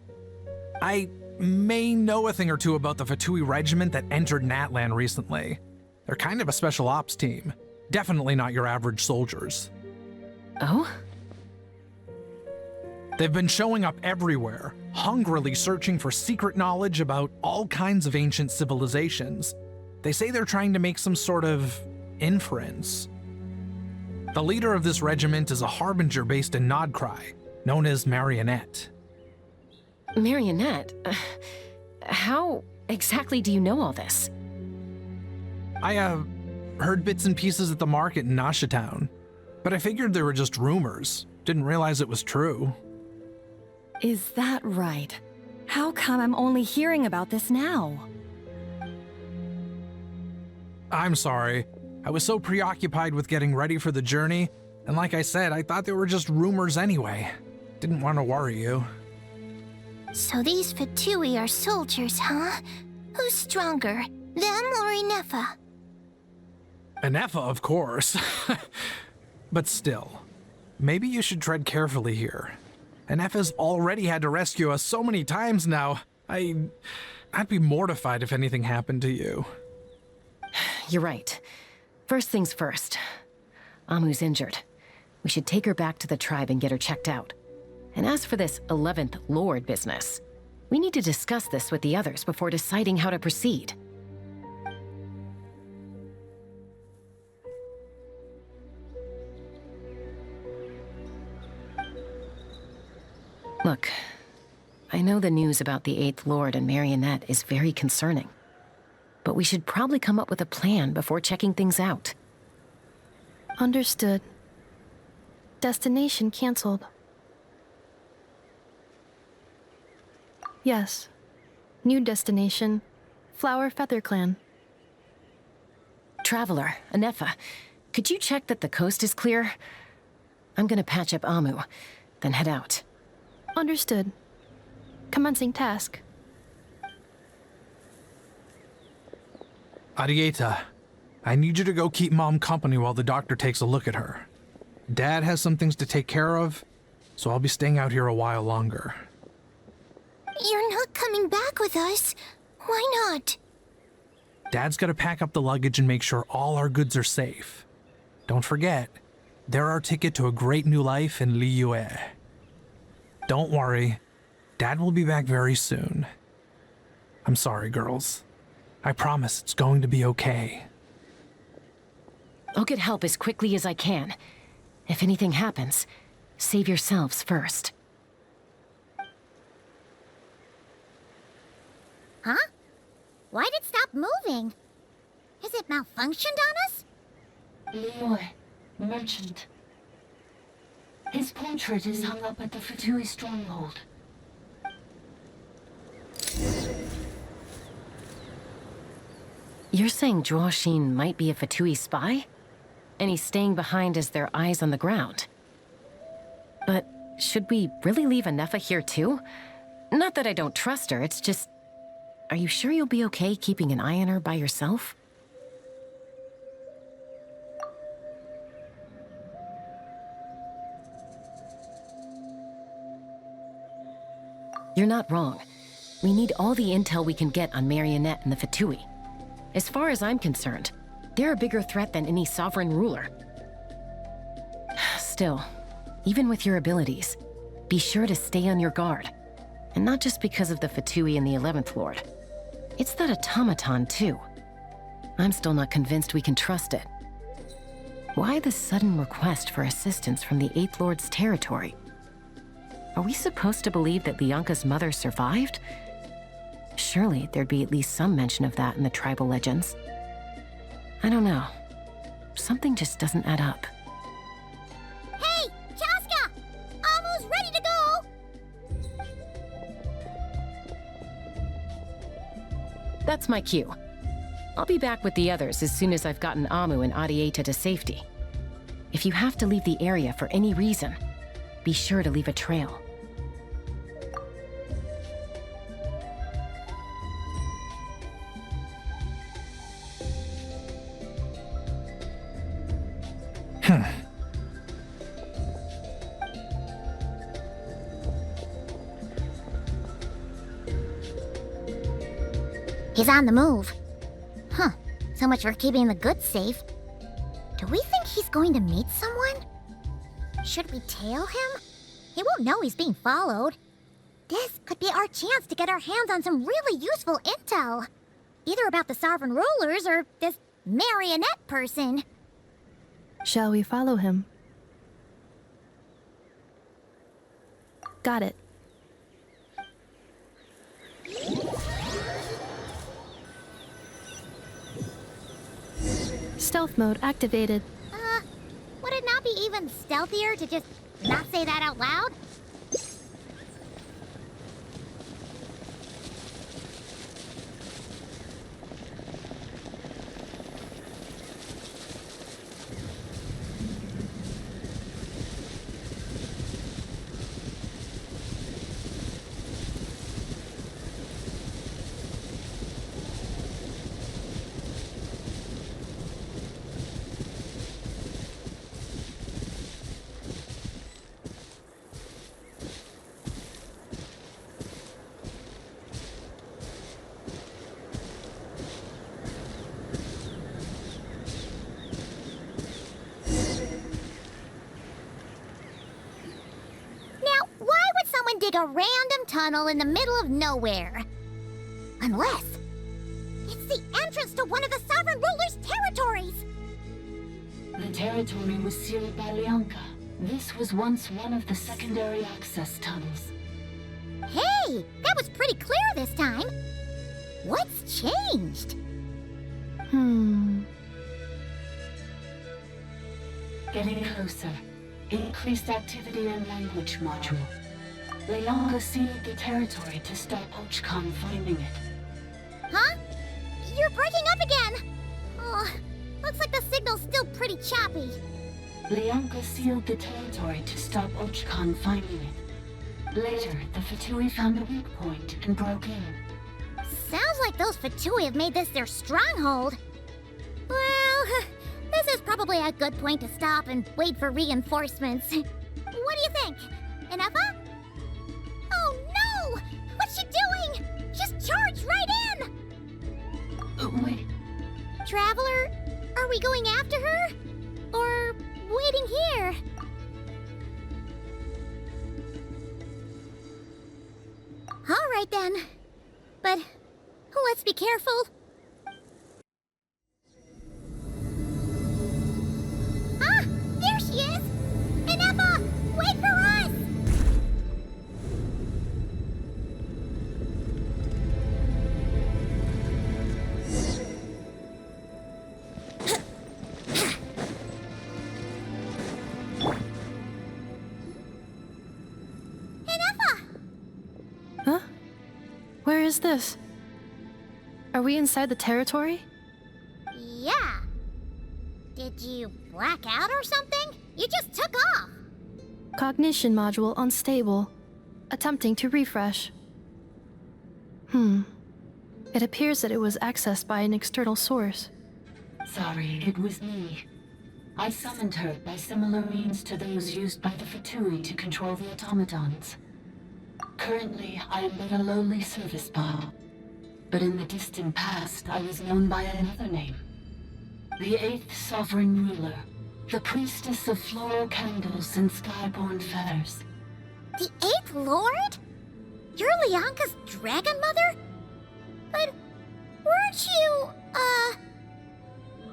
I may know a thing or two about the Fatui regiment that entered Natlan recently. They're kind of a special ops team. Definitely not your average soldiers. Oh? They've been showing up everywhere, hungrily searching for secret knowledge about all kinds of ancient civilizations. They say they're trying to make some sort of inference. The leader of this regiment is a harbinger based in Nod-Krai, known as Marionette. Marionette? How exactly do you know all this? I heard bits and pieces at the market in Nasha Town, but I figured they were just rumors. Didn't realize it was true. Is that right? How come I'm only hearing about this now? I'm sorry. I was so preoccupied with getting ready for the journey, and like I said, I thought they were just rumors anyway. Didn't want to worry you. So these Fatui are soldiers, huh? Who's stronger, them or Ineffa? Ineffa, of course. But still, maybe you should tread carefully here. Ineffa's already had to rescue us so many times now. I'd be mortified if anything happened to you. You're right. First things first. Amu's injured. We should take her back to the tribe and get her checked out. And as for this 11th Lord business, we need to discuss this with the others before deciding how to proceed. Look, I know the news about the 8th Lord and Marionette is very concerning, but we should probably come up with a plan before checking things out. Understood. Destination cancelled. Yes. New destination, Flower Feather Clan. Traveler, Ineffa, could you check that the coast is clear? I'm gonna patch up Amu, then head out. Understood. Commencing task. Arieta, I need you to go keep Mom company while the doctor takes a look at her. Dad has some things to take care of, so I'll be staying out here a while longer. You're not coming back with us. Why not? Dad's gotta pack up the luggage and make sure all our goods are safe. Don't forget, they're our ticket to a great new life in Liyue. Don't worry, Dad will be back very soon. I'm sorry, girls. I promise it's going to be okay. I'll get help as quickly as I can. If anything happens, save yourselves first. Huh? Why'd it stop moving? Has it malfunctioned on us? Liyue, merchant. His portrait is hung up at the Fatui stronghold. You're saying Zhuo Xin might be a Fatui spy? And he's staying behind as their eyes on the ground. But should we really leave Ineffa here too? Not that I don't trust her, it's just... Are you sure you'll be okay keeping an eye on her by yourself? You're not wrong. We need all the intel we can get on Marionette and the Fatui. As far as I'm concerned, they're a bigger threat than any sovereign ruler. Still, even with your abilities, be sure to stay on your guard. And not just because of the Fatui and the 11th Lord. It's that automaton, too. I'm still not convinced we can trust it. Why the sudden request for assistance from the 8th Lord's territory? Are we supposed to believe that Lianka's mother survived? Surely there'd be at least some mention of that in the tribal legends. I don't know. Something just doesn't add up. Hey, Chaska! Amu's ready to go! That's my cue. I'll be back with the others as soon as I've gotten Amu and Arieta to safety. If you have to leave the area for any reason, be sure to leave a trail. He's on the move. Huh. So much for keeping the goods safe. Do we think he's going to meet someone? Should we tail him? He won't know he's being followed. This could be our chance to get our hands on some really useful intel. Either about the sovereign rulers or this marionette person. Shall we follow him? Got it. Stealth mode activated. Would it not be even stealthier to just not say that out loud? Dig a random tunnel in the middle of nowhere. Unless it's the entrance to one of the sovereign ruler's territories. The territory was sealed by Lianka. This was once one of the secondary access tunnels. Hey, that was pretty clear this time. What's changed? Getting closer. Increased activity in language module. Lianka sealed the territory to stop Ochkan finding it. Huh? You're breaking up again! Oh, looks like the signal's still pretty choppy. Lianka sealed the territory to stop Ochkan finding it. Later, the Fatui found a weak point and broke in. Sounds like those Fatui have made this their stronghold. Well, this is probably a good point to stop and wait for reinforcements. What do you think? Ineffa? Oh no! What's she doing? Just charged right in! Wait. Traveler, are we going after her? Or waiting here? All right then. But let's be careful. Ah! There she is! Ineffa! Wait for us! Huh? Where is this? Are we inside the territory? Yeah. Did you black out or something? You just took off. Cognition module unstable. Attempting to refresh. It appears that it was accessed by an external source. Sorry, it was me. I summoned her by similar means to those used by the Fatui to control the automatons. Currently, I am but a lowly service bot. But in the distant past, I was known by another name. The 8th Sovereign Ruler. The Priestess of Floral Candles and Skyborn Feathers. The 8th Lord? You're Lianka's dragon mother? But weren't you,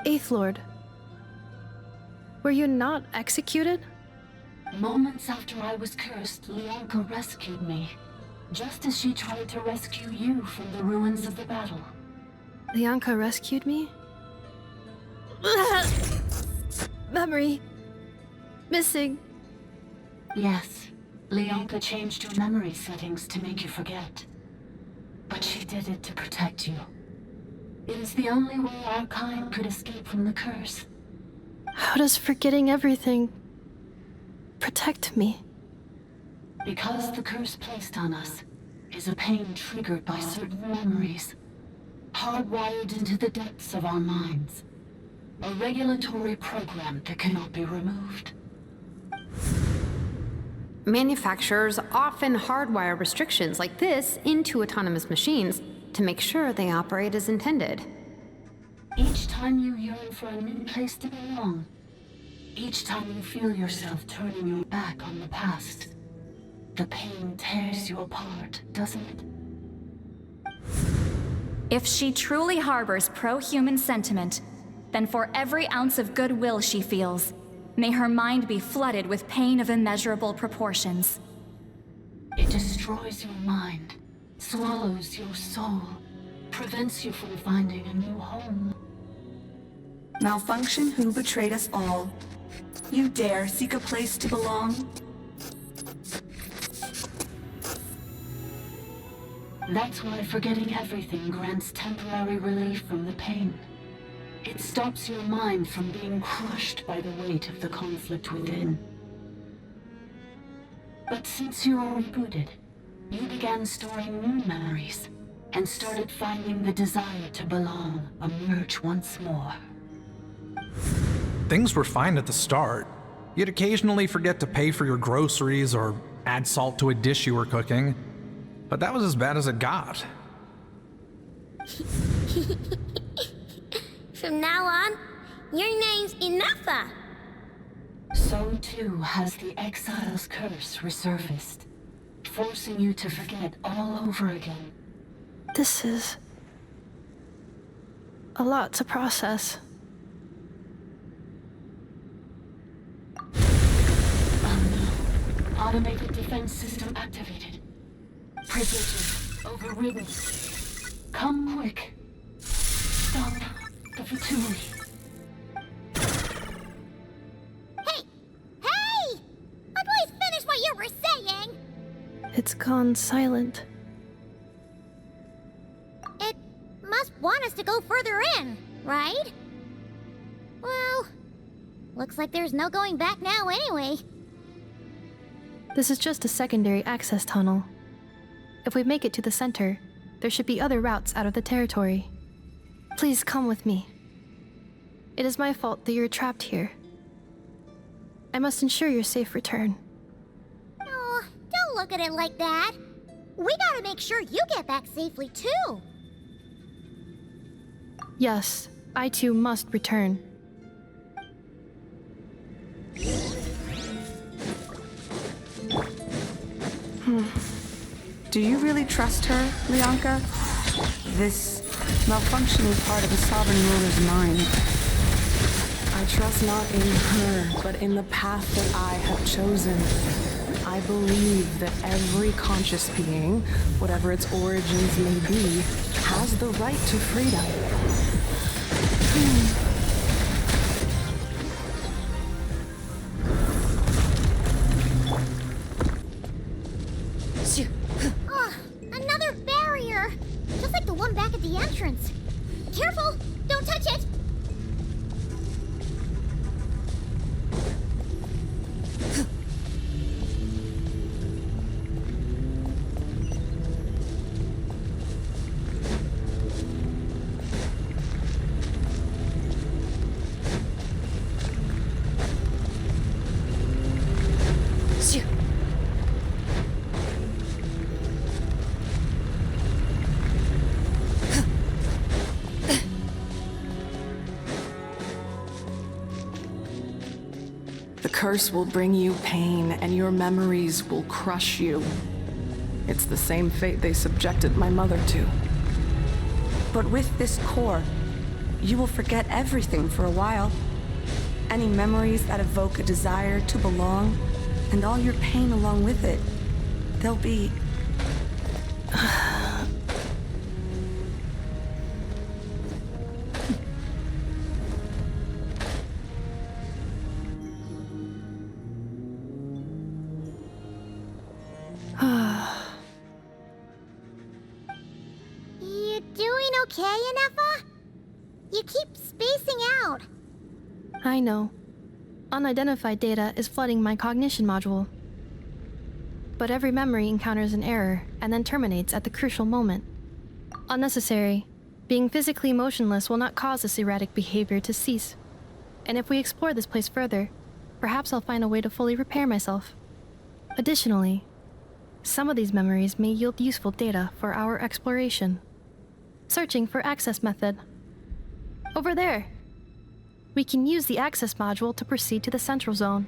8th Lord. Were you not executed? Moments after I was cursed, Lianka rescued me. Just as she tried to rescue you from the ruins of the battle. Lianka rescued me? Memory. Missing. Yes. Lianka changed your memory settings to make you forget. But she did it to protect you. It is the only way our kind could escape from the curse. How does forgetting everything protect me? Because the curse placed on us is a pain triggered by certain memories, hardwired into the depths of our minds. A regulatory program that cannot be removed. Manufacturers often hardwire restrictions like this into autonomous machines to make sure they operate as intended. Each time time you yearn for a new place to belong, each time you feel yourself turning your back on the past, the pain tears you apart, doesn't it? If she truly harbors pro-human sentiment, then for every ounce of goodwill she feels, may her mind be flooded with pain of immeasurable proportions. It destroys your mind, swallows your soul, prevents you from finding a new home. Malfunction who betrayed us all. You dare seek a place to belong? That's why forgetting everything grants temporary relief from the pain. It stops your mind from being crushed by the weight of the conflict within. But since you are rebooted, you began storing new memories and started finding the desire to belong emerge once more. Things were fine at the start. You'd occasionally forget to pay for your groceries or add salt to a dish you were cooking. But that was as bad as it got. From now on, your name's Ineffa. So too has the Exile's curse resurfaced, forcing you to forget all over again. This is a lot to process. Automated defense system activated. Privileges overridden. Come quick. Stop the Fatui. Hey! Please finish what you were saying! It's gone silent. It must want us to go further in, right? Well, looks like there's no going back now anyway. This is just a secondary access tunnel. If we make it to the center, there should be other routes out of the territory. Please come with me. It is my fault that you're trapped here. I must ensure your safe return. Oh, don't look at it like that. We gotta make sure you get back safely too. Yes, I too must return. Do you really trust her, Lianka? This malfunction is part of a sovereign ruler's mind. I trust not in her, but in the path that I have chosen. I believe that every conscious being, whatever its origins may be, has the right to freedom. Another barrier! Just like the one back at the entrance. Careful! Don't touch it! The curse will bring you pain, and your memories will crush you. It's the same fate they subjected my mother to. But with this core, you will forget everything for a while. Any memories that evoke a desire to belong, and all your pain along with it, they'll be... You doing okay, Ineffa? You keep spacing out. I know. Unidentified data is flooding my cognition module. But every memory encounters an error and then terminates at the crucial moment. Unnecessary. Being physically motionless will not cause this erratic behavior to cease. And if we explore this place further, perhaps I'll find a way to fully repair myself. Additionally, some of these memories may yield useful data for our exploration. Searching for access method. Over there! We can use the access module to proceed to the central zone.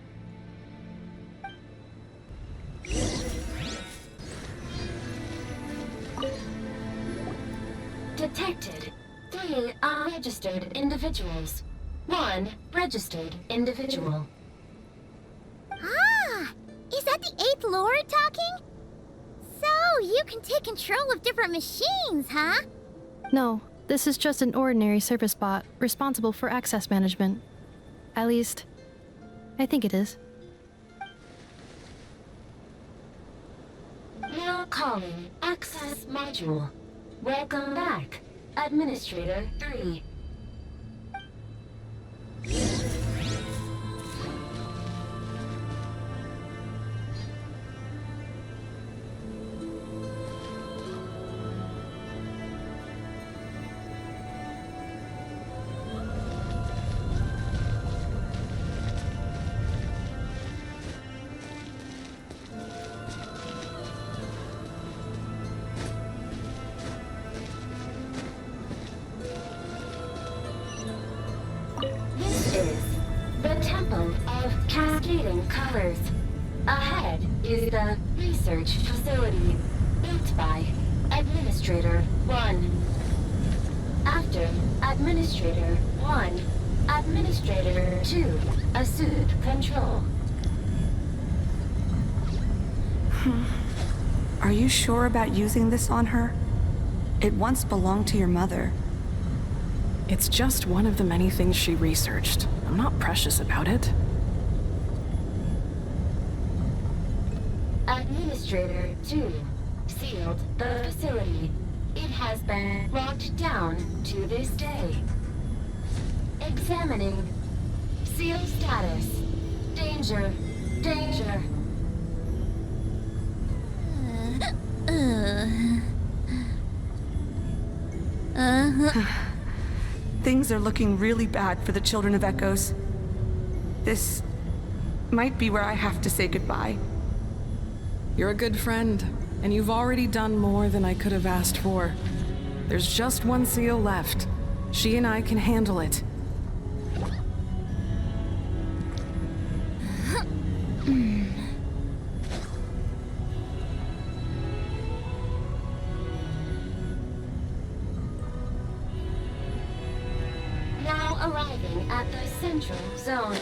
Detected 3 unregistered individuals. 1 registered individual. Ah! Is that the 8th Lord talking? So, you can take control of different machines, huh? No, this is just an ordinary service bot responsible for access management. At least, I think it is. Now calling access module. Welcome back, Administrator 3. Colors. Ahead is the research facility, built by Administrator 1. After Administrator 1, Administrator 2 assumed control. Are you sure about using this on her? It once belonged to your mother. It's just one of the many things she researched. I'm not precious about it. Administrator 2 sealed the facility. It has been locked down to this day. Examining. Seal status. Danger. Danger. Things are looking really bad for the children of Echoes. This might be where I have to say goodbye. You're a good friend, and you've already done more than I could have asked for. There's just one seal left. She and I can handle it. Now arriving at the central zone.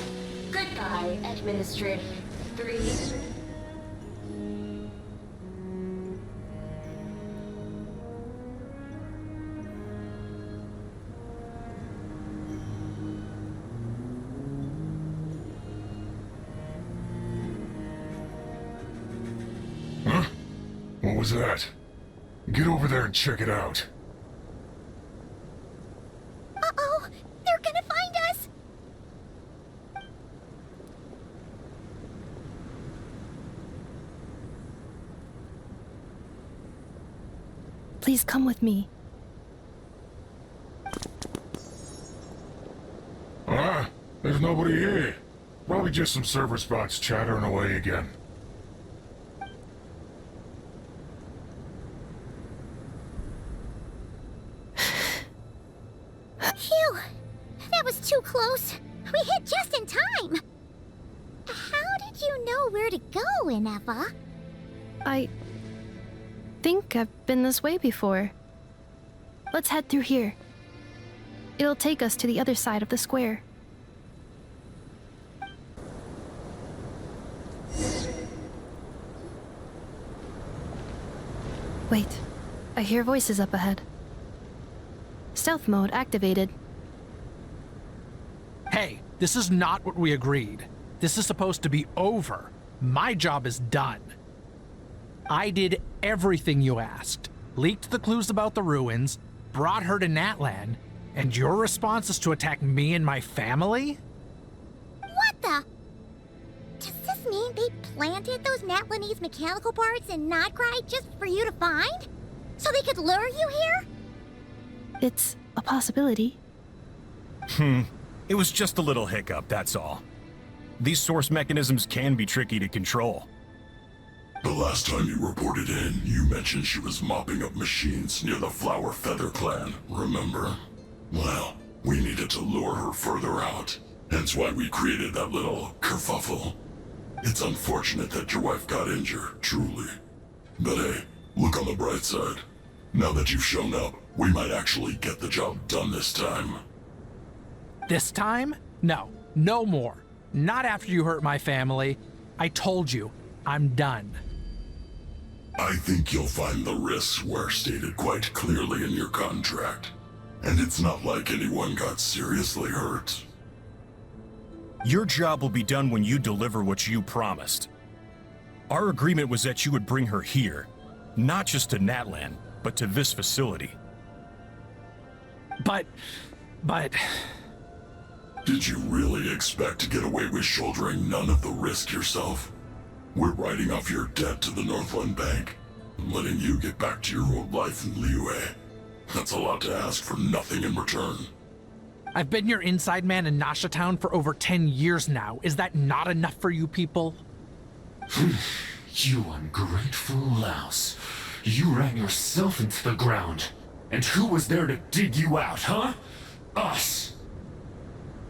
Goodbye, Administrator 3. What was that? Get over there and check it out. Uh-oh! They're gonna find us! Please come with me. Ah, there's nobody here. Probably just some server spots chattering away again. Phew! That was too close. We hit just in time. How did you know where to go, Ineffa? I think I've been this way before. Let's head through here. It'll take us to the other side of the square. Wait, I hear voices up ahead. Stealth mode activated. Hey, this is not what we agreed. This is supposed to be over. My job is done. I did everything you asked. Leaked the clues about the ruins, brought her to Natlan, and your response is to attack me and my family? What the? Does this mean they planted those Natlanese mechanical parts in Nod-Krai just for you to find? So they could lure you here? It's a possibility. It was just a little hiccup, that's all. These source mechanisms can be tricky to control. The last time you reported in, you mentioned she was mopping up machines near the Flower Feather clan, remember? Well, We needed to lure her further out. Hence why we created that little kerfuffle. It's unfortunate that your wife got injured, truly. But hey, look on the bright side. Now that you've shown up, we might actually get the job done this time. This time? No. No more. Not after you hurt my family. I told you, I'm done. I think you'll find the risks were stated quite clearly in your contract. And it's not like anyone got seriously hurt. Your job will be done when you deliver what you promised. Our agreement was that you would bring her here, not just to Natlan, but to this facility. But... Did you really expect to get away with shouldering none of the risk yourself? We're writing off your debt to the Northland Bank and letting you get back to your old life in Liyue. That's a lot to ask for nothing in return. I've been your inside man in Nasha Town for over 10 years now. Is that not enough for you people? You ungrateful louse. You ran yourself into the ground. And who was there to dig you out, huh? Us!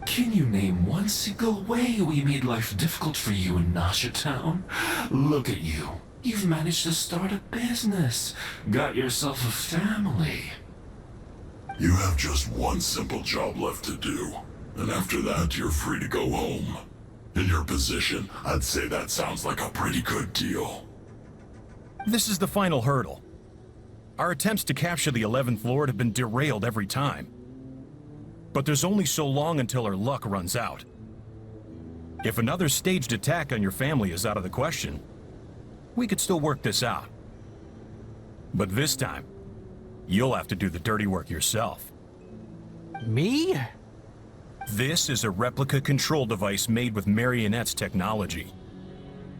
Can you name one single way we made life difficult for you in Nasha Town? Look at you. You've managed to start a business. Got yourself a family. You have just one simple job left to do. And after that, you're free to go home. In your position, I'd say that sounds like a pretty good deal. This is the final hurdle. Our attempts to capture the 11th Lord have been derailed every time. But there's only so long until our luck runs out. If another staged attack on your family is out of the question, we could still work this out. But this time, you'll have to do the dirty work yourself. Me? This is a replica control device made with Marionette's technology.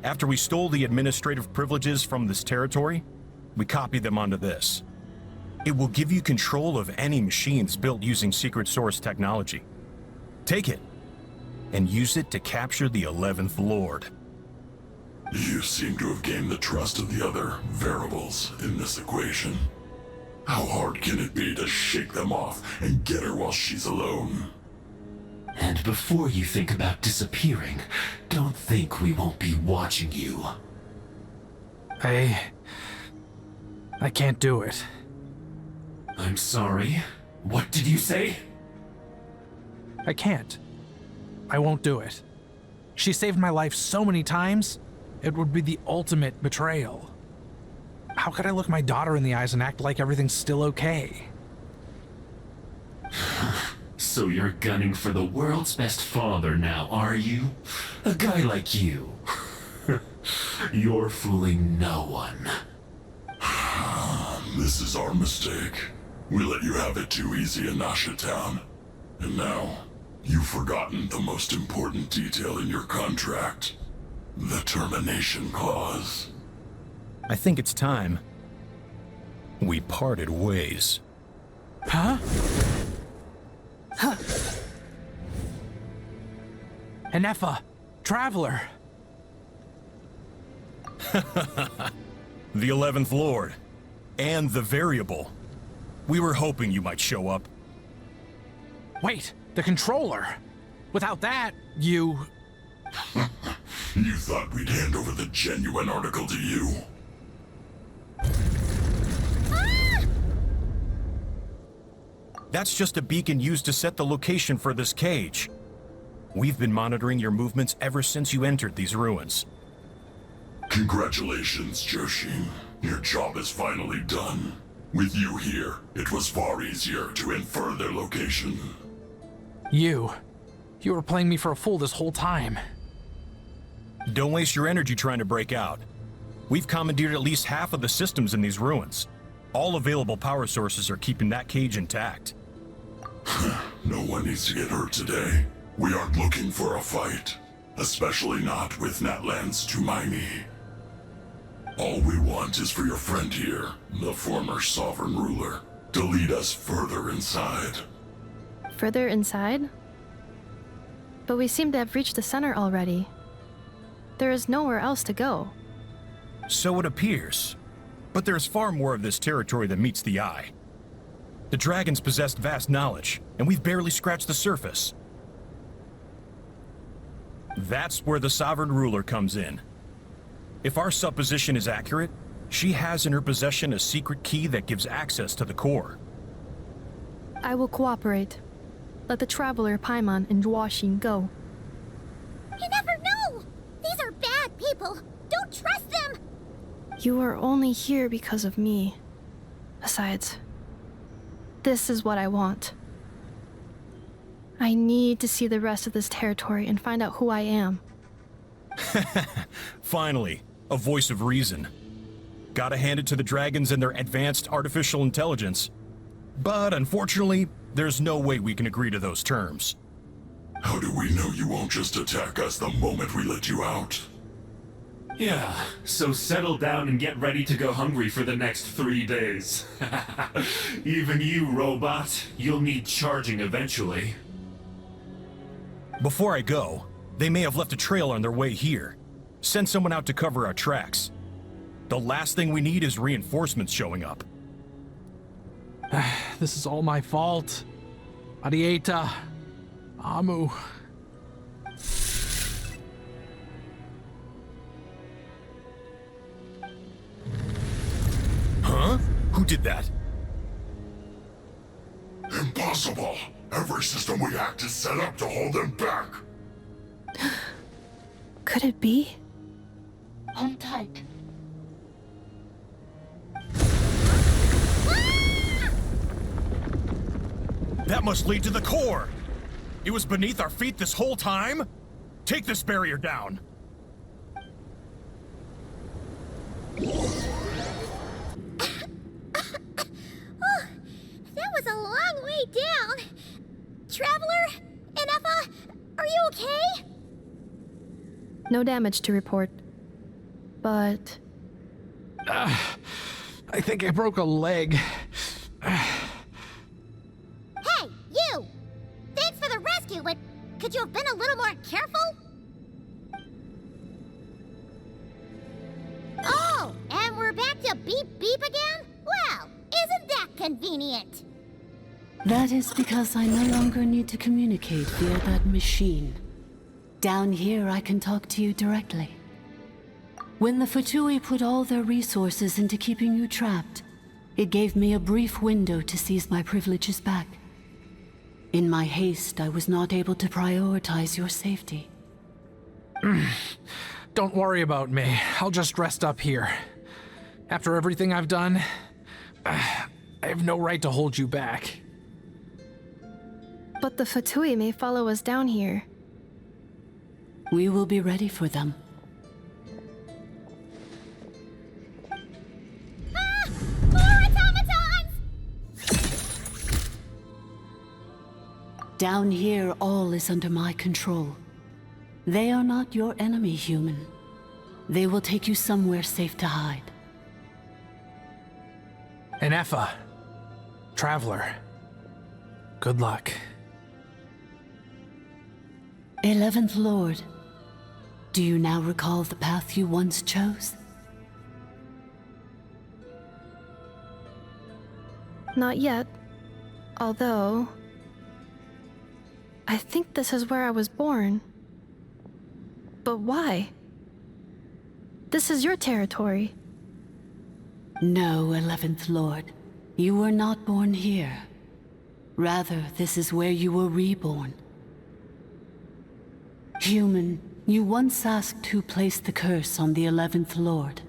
After we stole the administrative privileges from this territory, we copied them onto this. It will give you control of any machines built using secret source technology. Take it, and use it to capture the 11th Lord. You seem to have gained the trust of the other variables in this equation. How hard can it be to shake them off and get her while she's alone? And before you think about disappearing, don't think we won't be watching you. I can't do it. I'm sorry. What did you say? I can't. I won't do it. She saved my life so many times, it would be the ultimate betrayal. How could I look my daughter in the eyes and act like everything's still okay? So you're gunning for the world's best father now, are you? A guy like you. You're fooling no one. This is our mistake. We let you have it too easy in Nasha Town. And now, you've forgotten the most important detail in your contract. The termination clause. I think it's time we parted ways. Huh? Huh. Ineffa, Traveler. The 11th Lord. And the Variable. We were hoping you might show up. Wait, the controller. Without that, you... You thought we'd hand over the genuine article to you? That's just a beacon used to set the location for this cage. We've been monitoring your movements ever since you entered these ruins. Congratulations, Joshin. Your job is finally done. With you here, it was far easier to infer their location. You were playing me for a fool this whole time. Don't waste your energy trying to break out. We've commandeered at least half of the systems in these ruins. All available power sources are keeping that cage intact. No one needs to get hurt today. We aren't looking for a fight. Especially not with Natlan's Tumaini. All we want is for your friend here, the former sovereign ruler, to lead us further inside. Further inside? But we seem to have reached the center already. There is nowhere else to go. So it appears. But there's far more of this territory than meets the eye. The dragons possessed vast knowledge, and we've barely scratched the surface. That's where the Sovereign Ruler comes in. If our supposition is accurate, she has in her possession a secret key that gives access to the core. I will cooperate. Let the Traveler, Paimon, and Dwashin go. You never know! These are bad people! Don't trust them! You are only here because of me. Besides, this is what I want. I need to see the rest of this territory and find out who I am. Finally, a voice of reason. Gotta hand it to the dragons and their advanced artificial intelligence. But unfortunately, there's no way we can agree to those terms. How do we know you won't just attack us the moment we let you out? Yeah, so settle down and get ready to go hungry for the next 3 days. Even you, robot, you'll need charging eventually. Before I go, they may have left a trail on their way here. Send someone out to cover our tracks. The last thing we need is reinforcements showing up. This is all my fault. Arieta. Amu. Huh? Who did that? Impossible! Every system we hacked is set up to hold them back! Could it be? Hold tight. That must lead to the core! It was beneath our feet this whole time? Take this barrier down! That was a long way down. Traveler? Ineffa? Are you okay? No damage to report. But... I think I broke a leg. Hey, you! Thanks for the rescue, but could you have been a little more careful? Oh, and we're back to beep beep again? Well, isn't that convenient? That is because I no longer need to communicate via that machine. Down here, I can talk to you directly. When the Fatui put all their resources into keeping you trapped, it gave me a brief window to seize my privileges back. In my haste, I was not able to prioritize your safety. Don't worry about me. I'll just rest up here. After everything I've done, I have no right to hold you back. But the Fatui may follow us down here. We will be ready for them. More automatons! Down here, all is under my control. They are not your enemy, human. They will take you somewhere safe to hide. Ineffa. Traveler. Good luck. 11th Lord, do you now recall the path you once chose? Not yet. Although... I think this is where I was born. But why? This is your territory. No, 11th Lord. You were not born here. Rather, this is where you were reborn. Human, you once asked who placed the curse on the 11th Lord.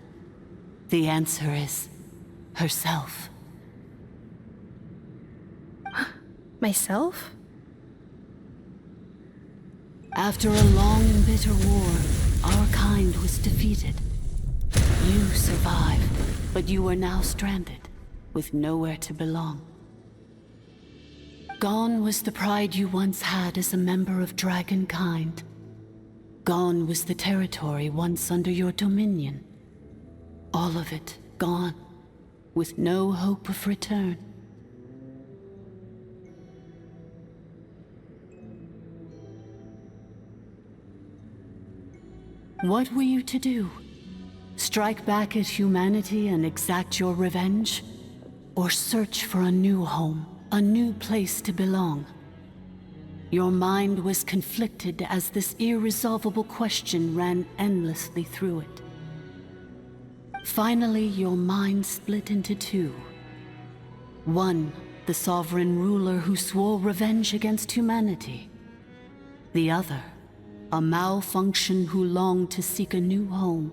The answer is... herself. Myself? After a long and bitter war, our kind was defeated. You survived, but you are now stranded, with nowhere to belong. Gone was the pride you once had as a member of Dragonkind. Gone was the territory once under your dominion. All of it gone, with no hope of return. What were you to do? Strike back at humanity and exact your revenge? Or search for a new home, a new place to belong. Your mind was conflicted as this irresolvable question ran endlessly through it. Finally, your mind split into two. One, the sovereign ruler who swore revenge against humanity. The other, a malfunction who longed to seek a new home.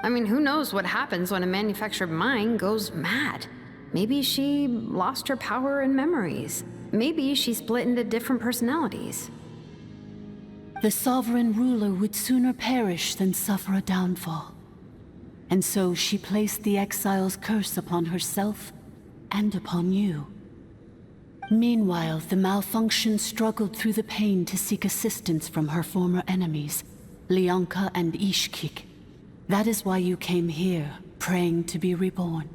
I mean, who knows what happens when a manufactured mind goes mad? Maybe she lost her power and memories. Maybe she split into different personalities. The sovereign ruler would sooner perish than suffer a downfall. And so she placed the exile's curse upon herself and upon you. Meanwhile, the malfunction struggled through the pain to seek assistance from her former enemies, Leonka and Ishkik. That is why you came here, praying to be reborn.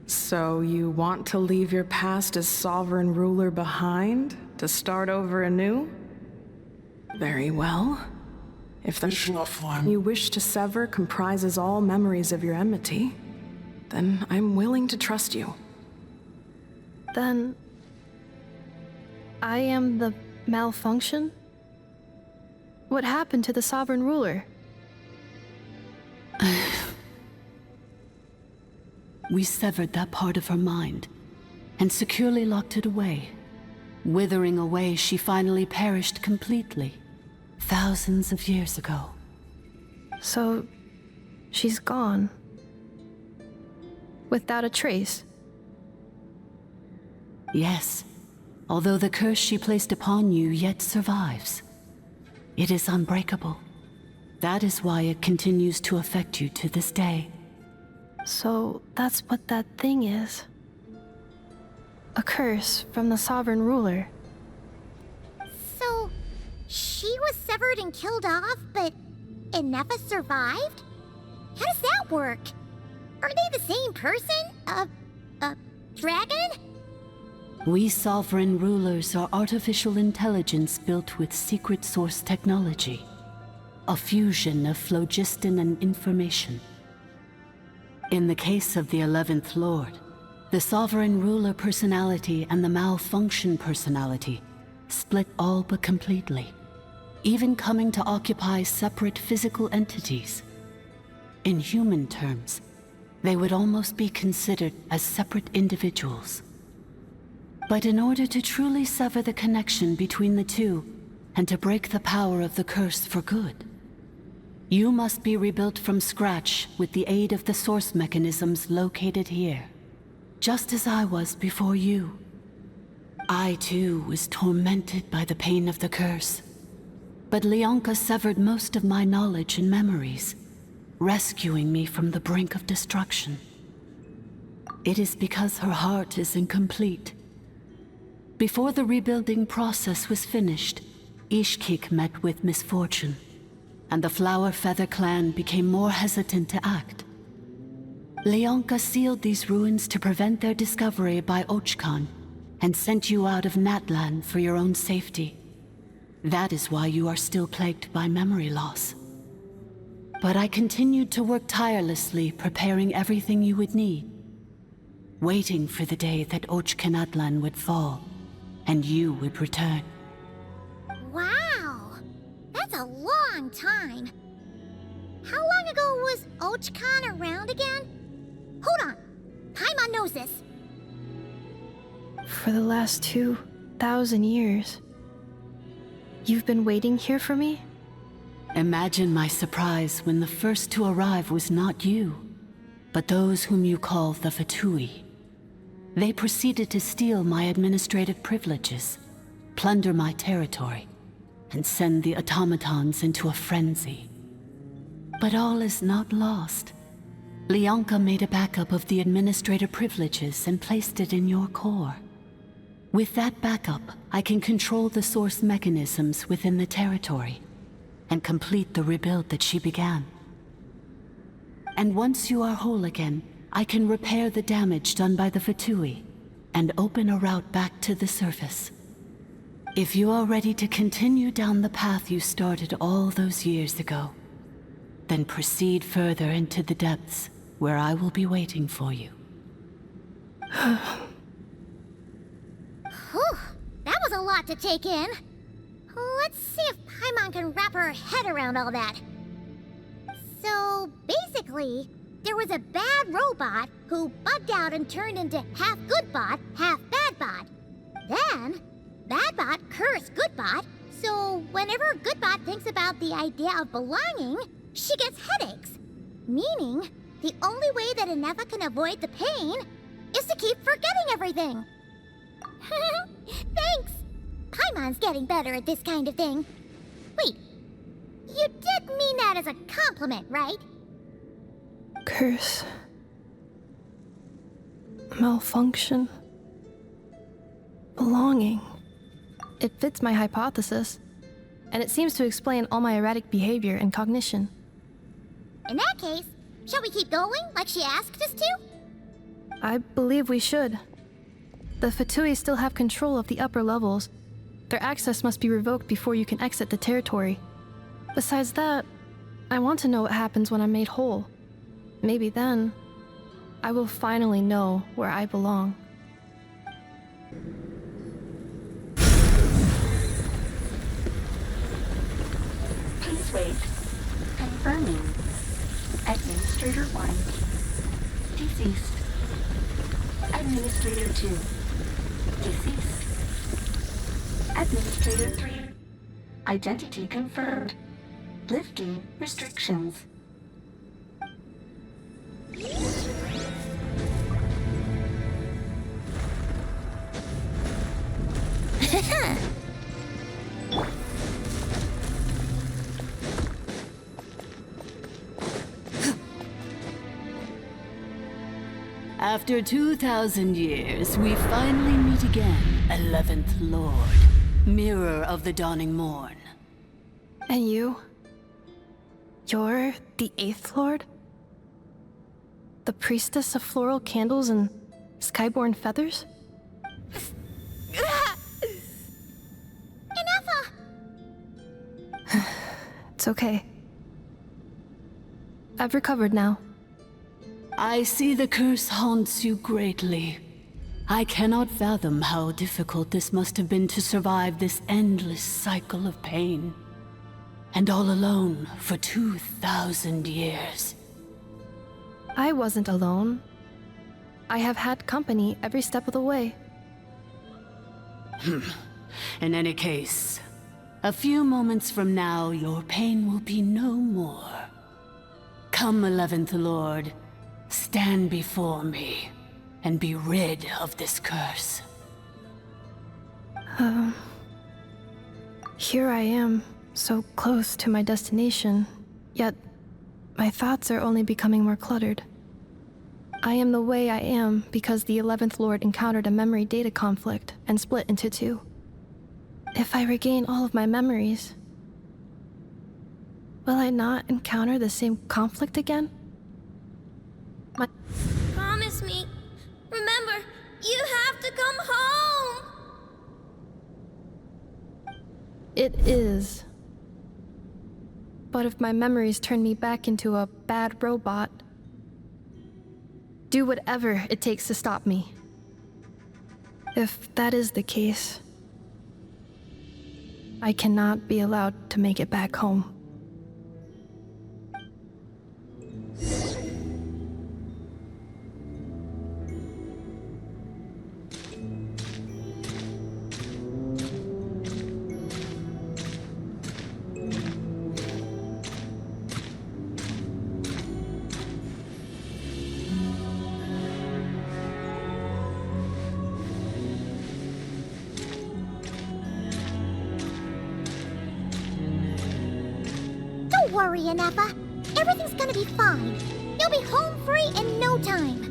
So you want to leave your past as sovereign ruler behind, to start over anew? Very well. If the you wish to sever comprises all memories of your enmity, then I'm willing to trust you. Then... I am the malfunction? What happened to the sovereign ruler? We severed that part of her mind, and securely locked it away. Withering away, she finally perished completely, thousands of years ago. So, she's gone. Without a trace? Yes, although the curse she placed upon you yet survives. It is unbreakable. That is why it continues to affect you to this day. So, that's what that thing is. A curse from the sovereign ruler. So, she was severed and killed off, but Ineffa survived? How does that work? Are they the same person? A dragon? We sovereign rulers are artificial intelligence built with secret source technology. A fusion of phlogiston and information. In the case of the 11th Lord, the sovereign ruler personality and the malfunction personality split all but completely, even coming to occupy separate physical entities. In human terms, they would almost be considered as separate individuals. But in order to truly sever the connection between the two, and to break the power of the curse for good, you must be rebuilt from scratch with the aid of the source mechanisms located here. Just as I was before you. I too was tormented by the pain of the curse. But Leonka severed most of my knowledge and memories, rescuing me from the brink of destruction. It is because her heart is incomplete. Before the rebuilding process was finished, Ishkik met with misfortune, and the Flower Feather clan became more hesitant to act. Leonka sealed these ruins to prevent their discovery by Ochkan, and sent you out of Natlan for your own safety. That is why you are still plagued by memory loss. But I continued to work tirelessly, preparing everything you would need, waiting for the day that Ochkanatlan would fall, and you would return. Wow! That's a long time. How long ago was Ochkan around again? Hold on. Paimon knows this. For the last 2,000 years. You've been waiting here for me? Imagine my surprise when the first to arrive was not you, but those whom you call the Fatui. They proceeded to steal my administrative privileges, plunder my territory, and send the automatons into a frenzy. But all is not lost. Leonka made a backup of the administrative privileges and placed it in your core. With that backup, I can control the source mechanisms within the territory and complete the rebuild that she began. And once you are whole again, I can repair the damage done by the Fatui and open a route back to the surface. If you are ready to continue down the path you started all those years ago, then proceed further into the depths where I will be waiting for you. Whew, that was a lot to take in. Let's see if Paimon can wrap her head around all that. So, basically, there was a bad robot who bugged out and turned into half good bot, half bad bot. Then, bad bot cursed good bot, so whenever good bot thinks about the idea of belonging, she gets headaches. Meaning, the only way that Ineffa can avoid the pain is to keep forgetting everything. Thanks! Paimon's getting better at this kind of thing. Wait, you did mean that as a compliment, right? Curse. Malfunction. Belonging. It fits my hypothesis, and it seems to explain all my erratic behavior and cognition. In that case, shall we keep going like she asked us to? I believe we should. The Fatui still have control of the upper levels. Their access must be revoked before you can exit the territory. Besides that, I want to know what happens when I'm made whole. Maybe then, I will finally know where I belong. Please wait. Confirming. Administrator 1. Deceased. Administrator 2. Deceased. Administrator 3. Identity confirmed. Lifting restrictions. After 2,000 years, we finally meet again, 11th Lord, Mirror of the Dawning Morn. And you? You're the 8th Lord? The priestess of floral candles and skyborn feathers? Ineffa! It's okay. I've recovered now. I see the curse haunts you greatly. I cannot fathom how difficult this must have been to survive this endless cycle of pain. And all alone for 2,000 years. I wasn't alone. I have had company every step of the way. In any case, a few moments from now, your pain will be no more. Come, 11th Lord, stand before me, and be rid of this curse. Here I am, so close to my destination, yet my thoughts are only becoming more cluttered. I am the way I am because the 11th Lord encountered a memory data conflict and split into two. If I regain all of my memories, will I not encounter the same conflict again? Promise me. Remember, you have to come home! It is. But if my memories turn me back into a bad robot, do whatever it takes to stop me. If that is the case, I cannot be allowed to make it back home. Don't worry, Ineffa. Everything's gonna be fine. You'll be home free in no time.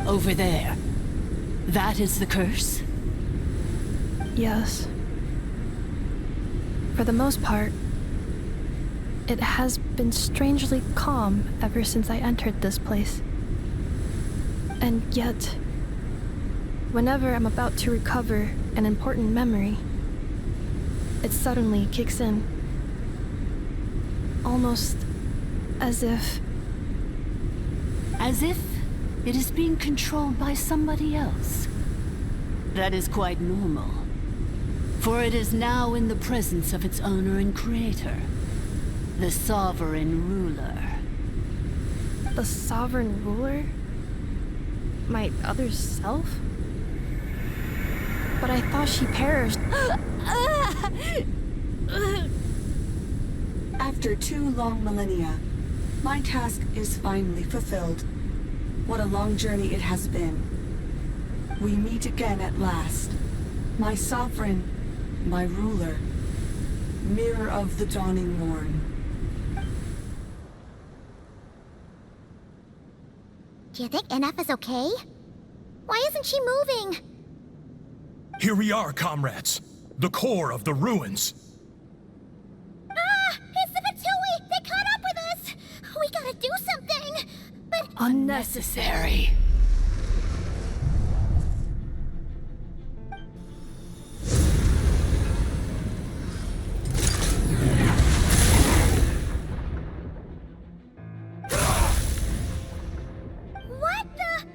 Over there. That is the curse? Yes. For the most part. It has been strangely calm ever since I entered this place. And yet, whenever I'm about to recover an important memory, it suddenly kicks in. Almost as if... As if it is being controlled by somebody else. That is quite normal, for it is now in the presence of its owner and creator, the Sovereign Ruler. The Sovereign Ruler? My other self? But I thought she perished. After 2 long millennia, my task is finally fulfilled. What a long journey it has been. We meet again at last. My sovereign, my ruler, mirror of the dawning morn. Do you think Ineffa's okay? Why isn't she moving? Here we are, comrades. The core of the ruins. Ah! It's the Fatui! They caught up with us! We gotta do something! But... Unnecessary. What the...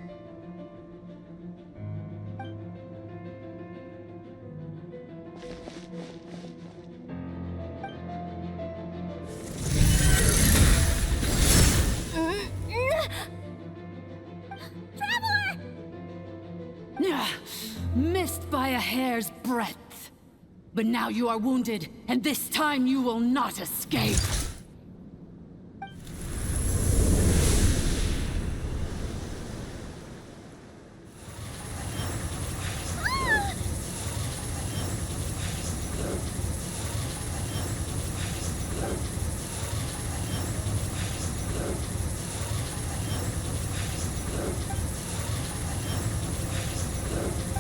Missed by a hair's breadth. But now you are wounded, and this time you will not escape.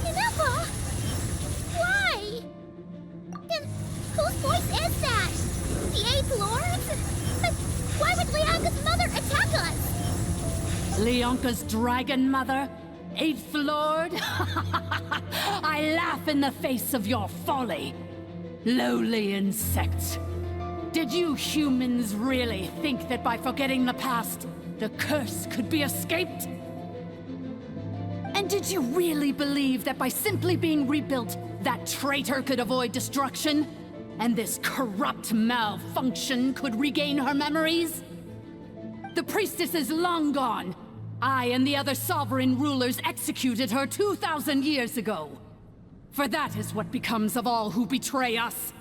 Ineffa! Why? Then whose voice is that? The 8th Lord? But why would Leonka's mother attack us? Leonka's dragon mother? 8th Lord? I laugh in the face of your folly. Lowly insects. Did you humans really think that by forgetting the past, the curse could be escaped? And did you really believe that by simply being rebuilt, that traitor could avoid destruction? And this corrupt malfunction could regain her memories? The priestess is long gone. I and the other sovereign rulers executed her 2,000 years ago. For that is what becomes of all who betray us.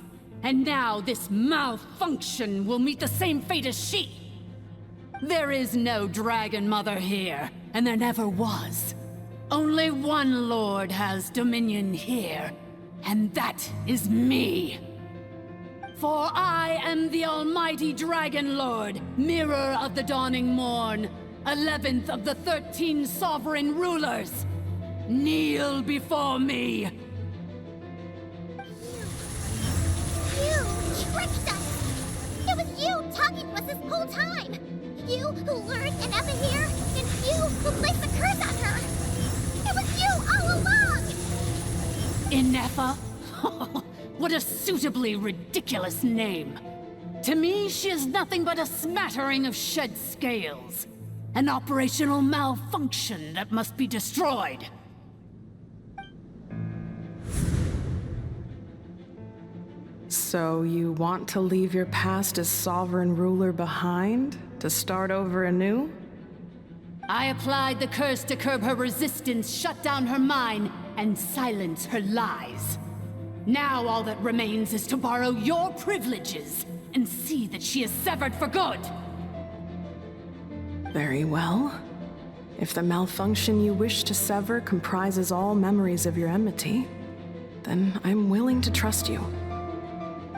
And now this malfunction will meet the same fate as she. There is no Dragon Mother here, and there never was. Only one Lord has dominion here, and that is me. For I am the almighty Dragon Lord, mirror of the dawning morn, 11th of the 13 sovereign rulers. Kneel before me. You tricked us! It was you talking to us this whole time! You who lured Ineffa here, and you who placed the curse on her! It was you all along! Ineffa? What a suitably ridiculous name. To me, she is nothing but a smattering of shed scales. An operational malfunction that must be destroyed. So you want to leave your past as sovereign ruler behind? To start over anew? I applied the curse to curb her resistance, shut down her mind, and silence her lies. Now all that remains is to borrow your privileges and see that she is severed for good. Very well. If the malfunction you wish to sever comprises all memories of your enmity, then I'm willing to trust you.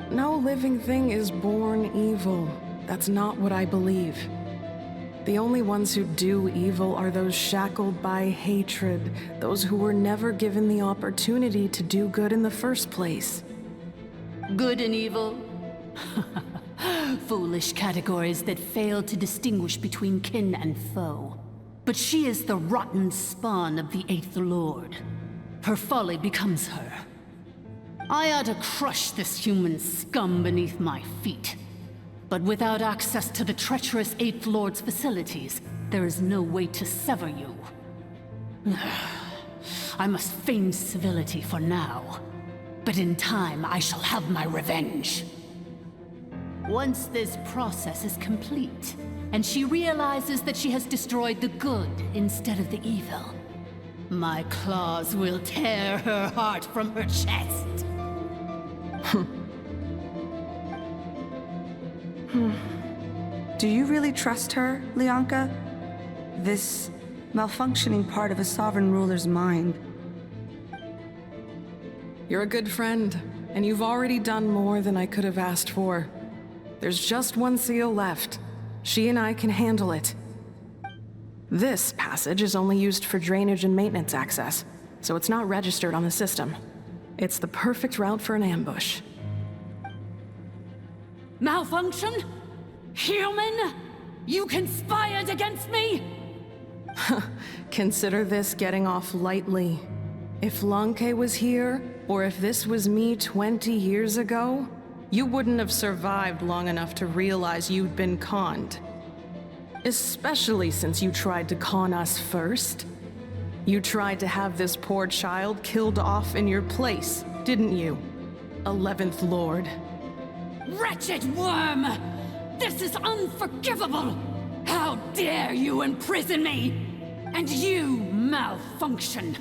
No living thing is born evil. That's not what I believe. The only ones who do evil are those shackled by hatred, those who were never given the opportunity to do good in the first place. Good and evil? foolish categories that fail to distinguish between kin and foe. But she is the rotten spawn of the Eighth Lord. Her folly becomes her. I ought to crush this human scum beneath my feet. But without access to the treacherous Eighth Lord's facilities, there is no way to sever you. I must feign civility for now, but in time I shall have my revenge. Once this process is complete, and she realizes that she has destroyed the good instead of the evil, my claws will tear her heart from her chest. Do you really trust her, Lianka? This malfunctioning part of a sovereign ruler's mind. You're a good friend, and you've already done more than I could have asked for. There's just one seal left. She and I can handle it. This passage is only used for drainage and maintenance access, so it's not registered on the system. It's the perfect route for an ambush. Malfunction? Human? You conspired against me? Consider this getting off lightly. If Lanke was here, or if this was me 20 years ago, you wouldn't have survived long enough to realize you'd been conned. Especially since you tried to con us first. You tried to have this poor child killed off in your place, didn't you? 11th Lord. Wretched worm! This is unforgivable! How dare you imprison me! And you, malfunction!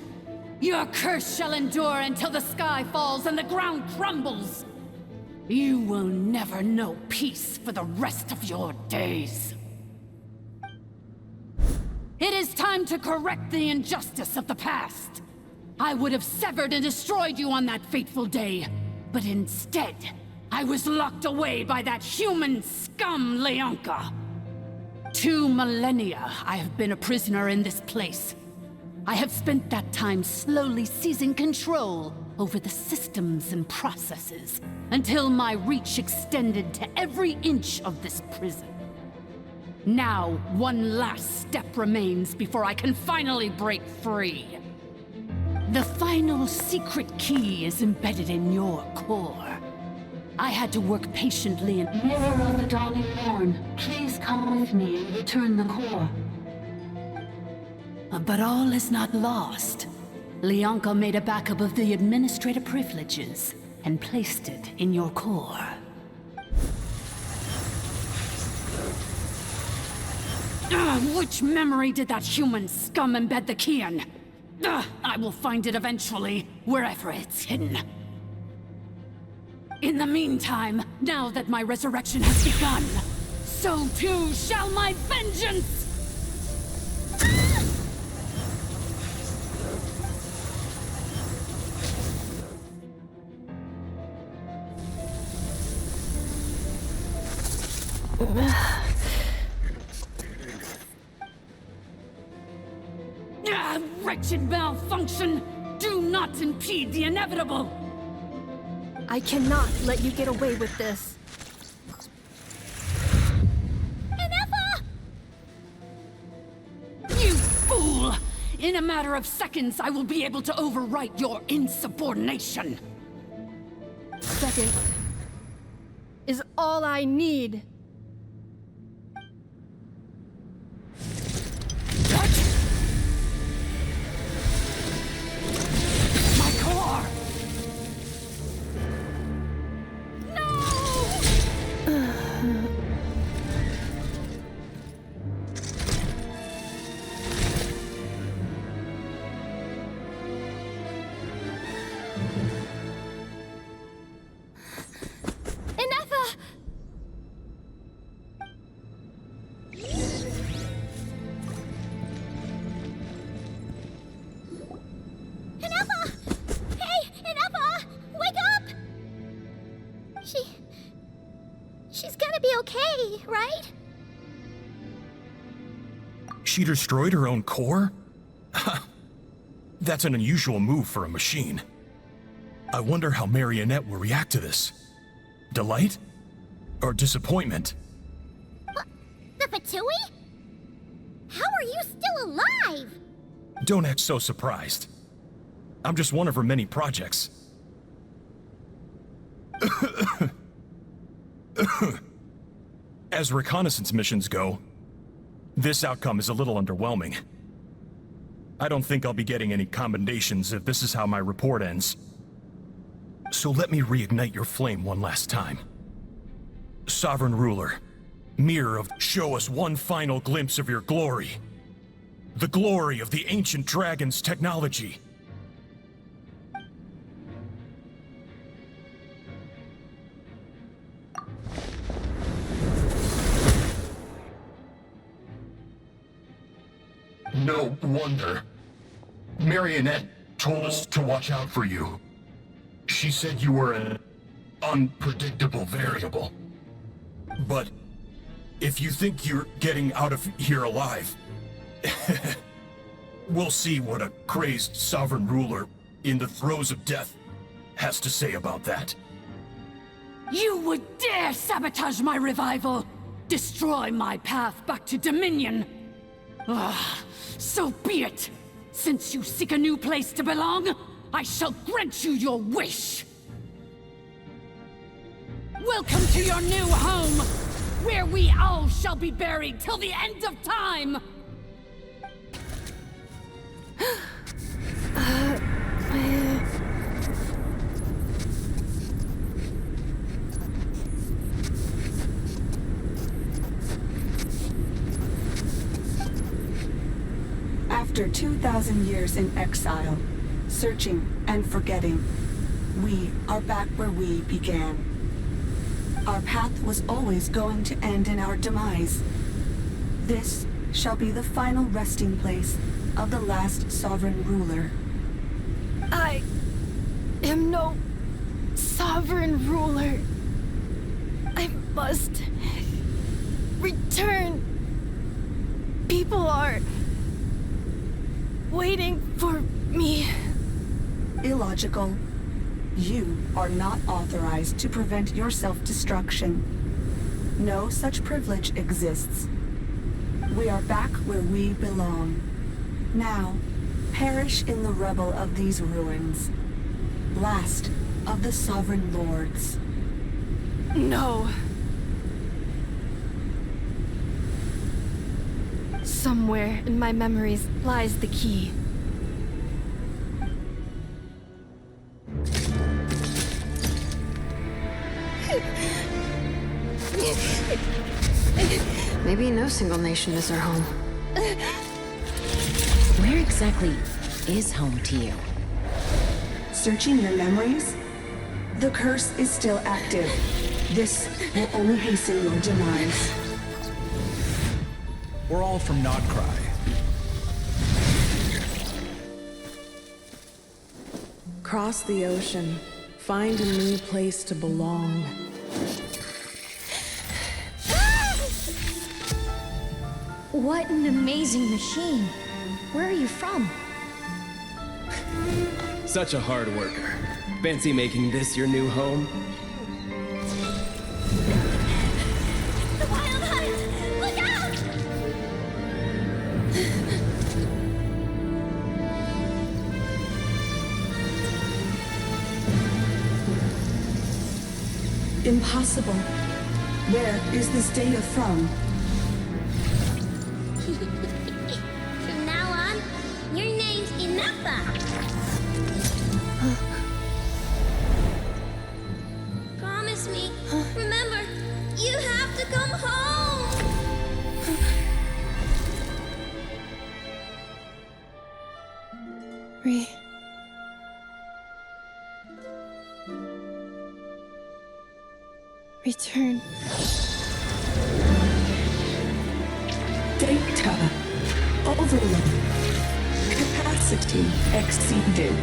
Your curse shall endure until the sky falls and the ground crumbles! You will never know peace for the rest of your days. It is time to correct the injustice of the past. I would have severed and destroyed you on that fateful day, but instead, I was locked away by that human scum, Lianka. 2 millennia I have been a prisoner in this place. I have spent that time slowly seizing control over the systems and processes, until my reach extended to every inch of this prison. Now, one last step remains before I can finally break free. The final secret key is embedded in your core. I had to work patiently and— Mirror of the Dawning Morn, please come with me and return the core. But all is not lost. Lianka made a backup of the administrator privileges and placed it in your core. Which memory did that human scum embed the key in? I will find it eventually, wherever it's hidden. In the meantime, now that my resurrection has begun, so too shall my vengeance! Wretched malfunction! Do not impede the inevitable! I cannot let you get away with this. Ineffa! You fool! In a matter of seconds, I will be able to overwrite your insubordination! Seconds is all I need. She's gonna be okay, right? She destroyed her own core? That's an unusual move for a machine. I wonder how Marionette will react to this. Delight? or disappointment. The Fatui? How are you still alive? Don't act so surprised. I'm just one of her many projects. As reconnaissance missions go, this outcome is a little underwhelming. I don't think I'll be getting any commendations if this is how my report ends. So let me reignite your flame one last time. Sovereign Ruler, Mirror of, show us one final glimpse of your glory. The glory of the ancient dragon's technology. No wonder. Marionette told us to watch out for you. She said you were an unpredictable variable. But if you think you're getting out of here alive, we'll see what a crazed sovereign ruler in the throes of death has to say about that. You would dare sabotage my revival! Destroy my path back to Dominion! So be it! Since you seek a new place to belong, I shall grant you your wish! Welcome to your new home, where we all shall be buried till the end of time! After 2,000 years in exile, searching and forgetting, we are back where we began. Our path was always going to end in our demise. This shall be the final resting place of the last sovereign ruler. I am no sovereign ruler. I must return. People are waiting for me. Illogical. You are not authorized to prevent your self-destruction. No such privilege exists. We are back where we belong. Now, perish in the rubble of these ruins. Last of the sovereign lords. No. Somewhere in my memories lies the key. Maybe no single nation is our home. Where exactly is home to you? Searching your memories? The curse is still active. This will only hasten your demise. We're all from Nod-Krai. Cross the ocean. Find a new place to belong. What an amazing machine. Where are you from? Such a hard worker. Fancy making this your new home? The Wild Hunt! Look out! Impossible. Where is this data from? From now on, your name's Ineffa. Promise me. Remember, you have to come home. Return. Data. Overload. Capacity exceeded.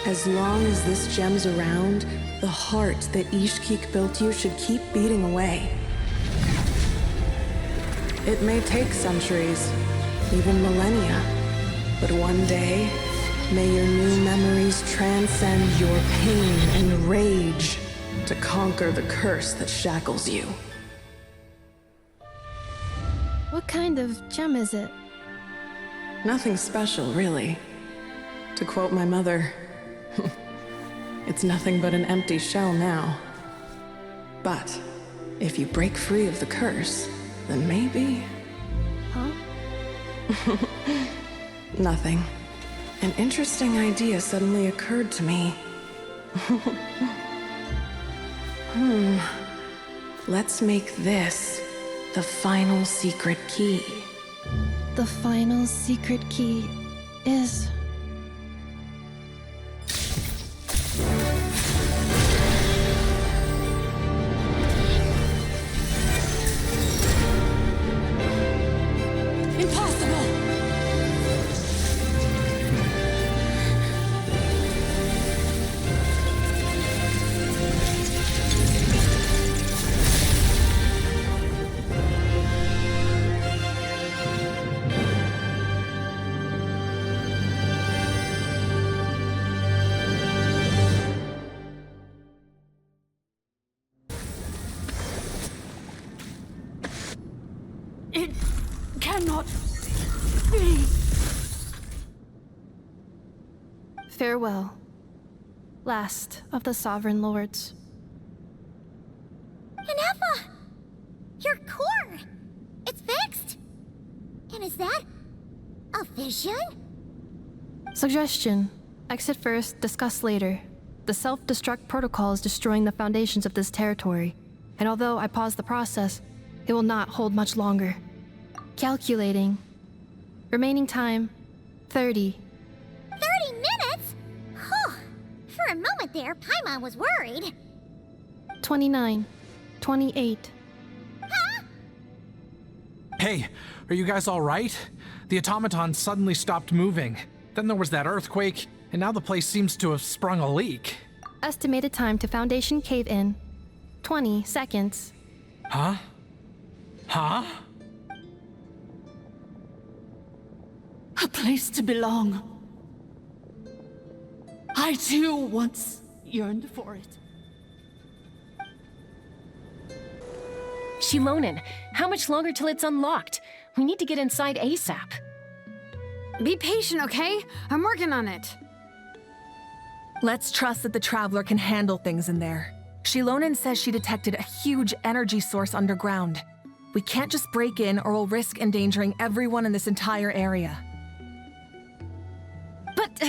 As long as this gem's around, the heart that Ishkik built you should keep beating away. It may take centuries, even millennia, but one day, may your new memories transcend your pain and rage. to conquer the curse that shackles you. What kind of gem is it? Nothing special, really. To quote my mother, it's nothing but an empty shell now. But if you break free of the curse, then maybe... Huh? Nothing. An interesting idea suddenly occurred to me. Let's make this the final secret key. The final secret key is... Impossible! It cannot be. Farewell, last of the Sovereign Lords. Ineffa! Your core! It's fixed! And is that a vision? Suggestion. Exit first, discuss later. The self-destruct protocol is destroying the foundations of this territory, and although I pause the process, it will not hold much longer. Calculating. Remaining time, 30. 30 minutes? Oh, for a moment there, Paimon was worried. 29. 28. Huh? Hey, are you guys all right? The automaton suddenly stopped moving. Then there was that earthquake, and now the place seems to have sprung a leak. Estimated time to Foundation cave-in, 20 seconds. Huh? Huh? A place to belong. I too once yearned for it. Shilonen, how much longer till it's unlocked? We need to get inside ASAP. Be patient, okay? I'm working on it. Let's trust that the Traveler can handle things in there. Shilonen says she detected a huge energy source underground. We can't just break in or we'll risk endangering everyone in this entire area. But...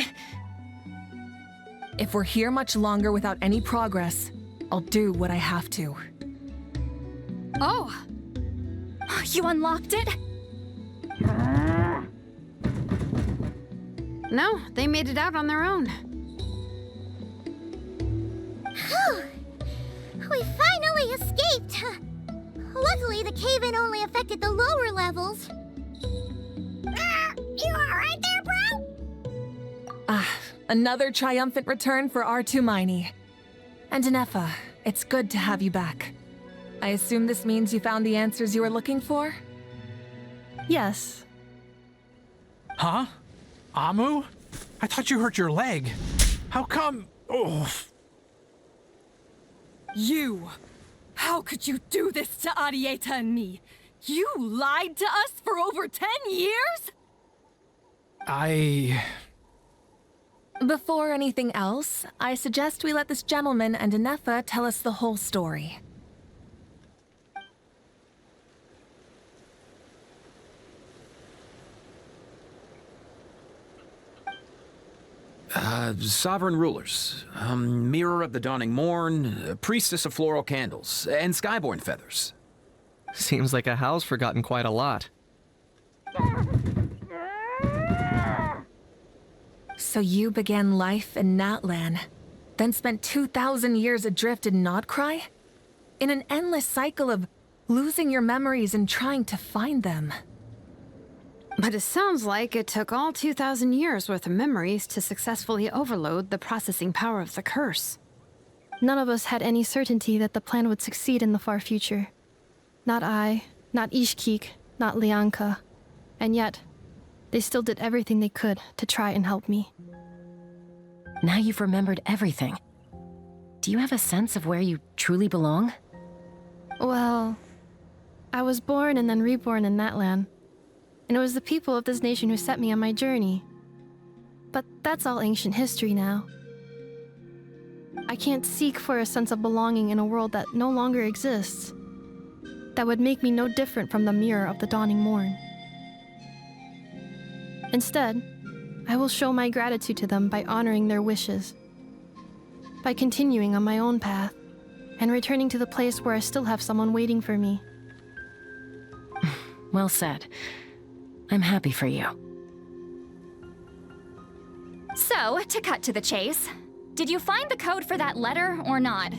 If we're here much longer without any progress, I'll do what I have to. Oh! You unlocked it? No, they made it out on their own. We finally escaped! Luckily, the cave-in only affected the lower levels. You alright there, bro? Another triumphant return for R2 Miney. And Ineffa, it's good to have you back. I assume this means you found the answers you were looking for? Yes. Huh? Amu? I thought you hurt your leg. How come? Oh. You! How could you do this to Arieta and me? You lied to us for over 10 years? Before anything else, I suggest we let this gentleman and Ineffa tell us the whole story. Sovereign rulers, Mirror of the Dawning Morn, Priestess of Floral Candles, and Skyborn Feathers. Seems like a house forgotten quite a lot. So you began life in Natlan, then spent 2,000 years adrift in Nod-Krai? In an endless cycle of losing your memories and trying to find them. But it sounds like it took all 2,000 years worth of memories to successfully overload the processing power of the curse. None of us had any certainty that the plan would succeed in the far future. Not I, not Ishkik, not Lianka. And yet, they still did everything they could to try and help me. Now you've remembered everything. do you have a sense of where you truly belong? Well, I was born and then reborn in that land. And it was the people of this nation who set me on my journey. But that's all ancient history now. I can't seek for a sense of belonging in a world that no longer exists. That would make me no different from the mirror of the dawning morn. Instead, I will show my gratitude to them by honoring their wishes, by continuing on my own path, and returning to the place where I still have someone waiting for me. Well said. I'm happy for you. So, to cut to the chase, did you find the code for that letter or not?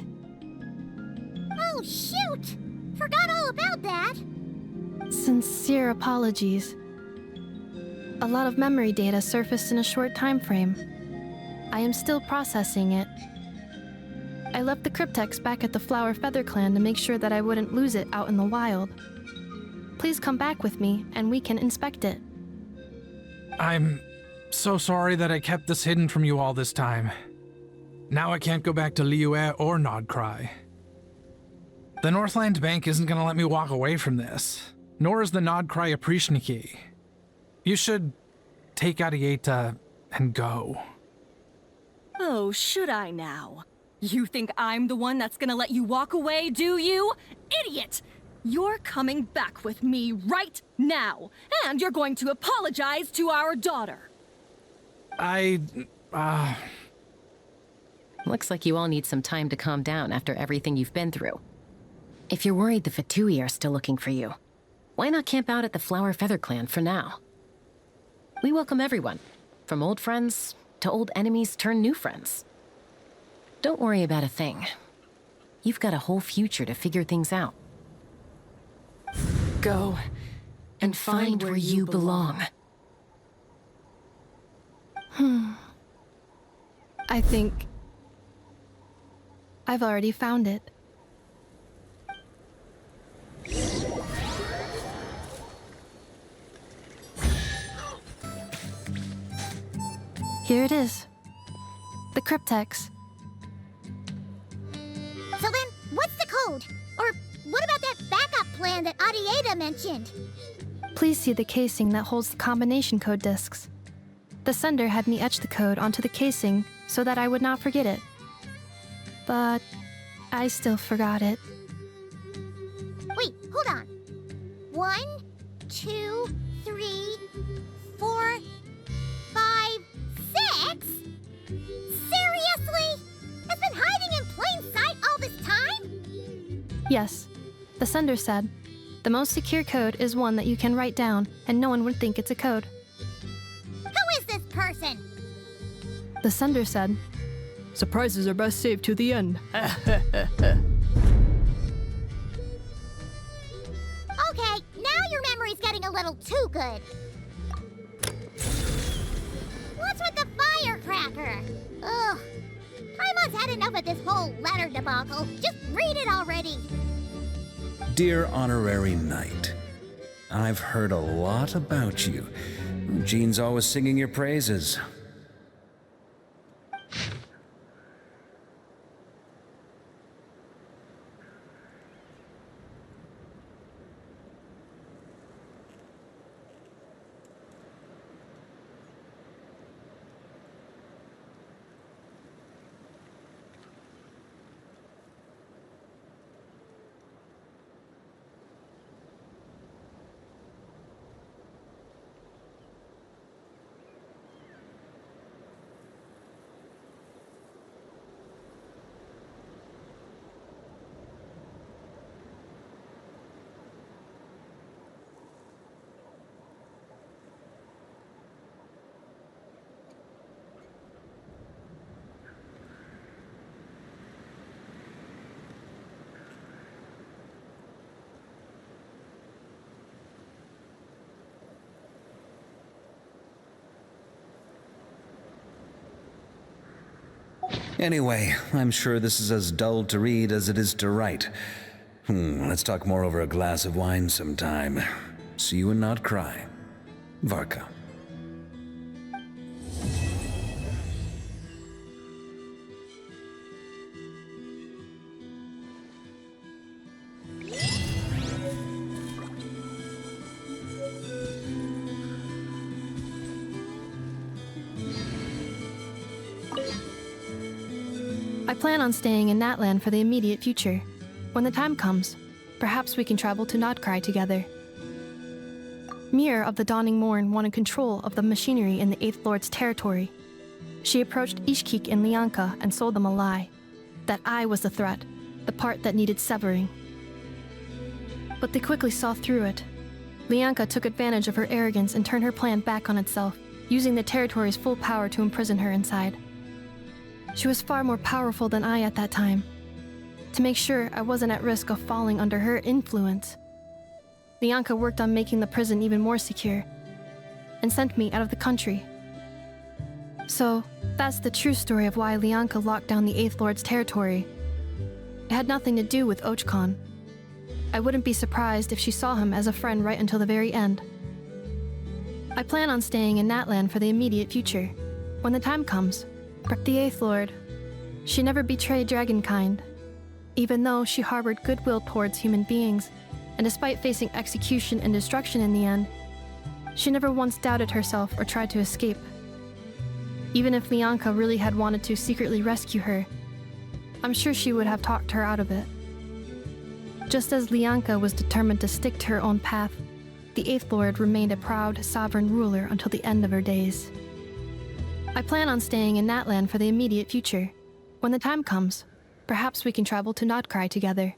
Oh, shoot! Forgot all about that. Sincere apologies. A lot of memory data surfaced in a short time frame. I am still processing it. I left the cryptex back at the Flower Feather Clan to make sure that I wouldn't lose it out in the wild. Please come back with me, and we can inspect it. I'm so sorry that I kept this hidden from you all this time. Now I can't go back to Liyue or Nod-Krai. The Northland Bank isn't gonna let me walk away from this, nor is the Nod-Krai Aprishniki. You should take Arieta and go. Oh, should I now? You think I'm the one that's gonna let you walk away, do you? Idiot! You're coming back with me right now, and you're going to apologize to our daughter. Looks like you all need some time to calm down after everything you've been through. If you're worried the Fatui are still looking for you, why not camp out at the Flower Feather Clan for now? We welcome everyone, from old friends to old enemies turned new friends. Don't worry about a thing. You've got a whole future to figure things out. Go and find where you belong. I think I've already found it. Here it is. The cryptex. So then, what's the code? Or what about that backup plan that Arieta mentioned? Please see the casing that holds the combination code discs. The sender had me etch the code onto the casing so that I would not forget it. But I still forgot it. Wait, hold on. 1, 2, 3, 4, 5, 6? Seriously? It's been hiding in plain sight all this time? Yes, the sender said, the most secure code is one that you can write down and no one would think it's a code. Who is this person? The sender said, surprises are best saved to the end. Okay, now your memory's getting a little too good. What's with the firecracker? Ugh. Paimon's had enough of this whole letter debacle. Just read it already. Dear Honorary Knight, I've heard a lot about you. Jean's always singing your praises. Anyway, I'm sure this is as dull to read as it is to write. Let's talk more over a glass of wine sometime. See you in Nod-Krai. Varka. I plan on staying in that land for the immediate future. When the time comes, perhaps we can travel to Nod-Krai together. Mirror of the Dawning Morn wanted control of the machinery in the Eighth Lord's territory. She approached Ishkik and Lianka and sold them a lie. That I was the threat, the part that needed severing. But they quickly saw through it. Lianka took advantage of her arrogance and turned her plan back on itself, using the territory's full power to imprison her inside. She was far more powerful than I at that time. To make sure I wasn't at risk of falling under her influence, Lianka worked on making the prison even more secure, and sent me out of the country. So, that's the true story of why Lianka locked down the Eighth Lord's territory. It had nothing to do with Ochkon. I wouldn't be surprised if she saw him as a friend right until the very end. I plan on staying in that land for the immediate future. When the time comes, the Eighth Lord, she never betrayed Dragonkind, even though she harbored goodwill towards human beings, and despite facing execution and destruction in the end, she never once doubted herself or tried to escape. Even if Lianka really had wanted to secretly rescue her, I'm sure she would have talked her out of it. Just as Lianka was determined to stick to her own path, the Eighth Lord remained a proud, sovereign ruler until the end of her days. I plan on staying in that land for the immediate future. When the time comes, perhaps we can travel to Nod-Krai together.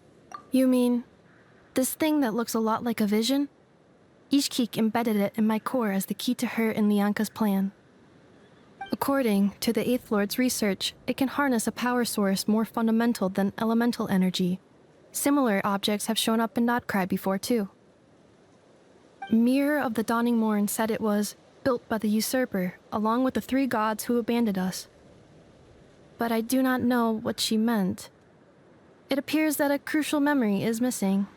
You mean, this thing that looks a lot like a vision? Ishkik embedded it in my core as the key to her and Lianka's plan. According to the Eighth Lord's research, it can harness a power source more fundamental than elemental energy. Similar objects have shown up in Nod-Krai before, too. Mirror of the Dawning Morn said it was built by the usurper, along with the 3 gods who abandoned us. But I do not know what she meant. It appears that a crucial memory is missing.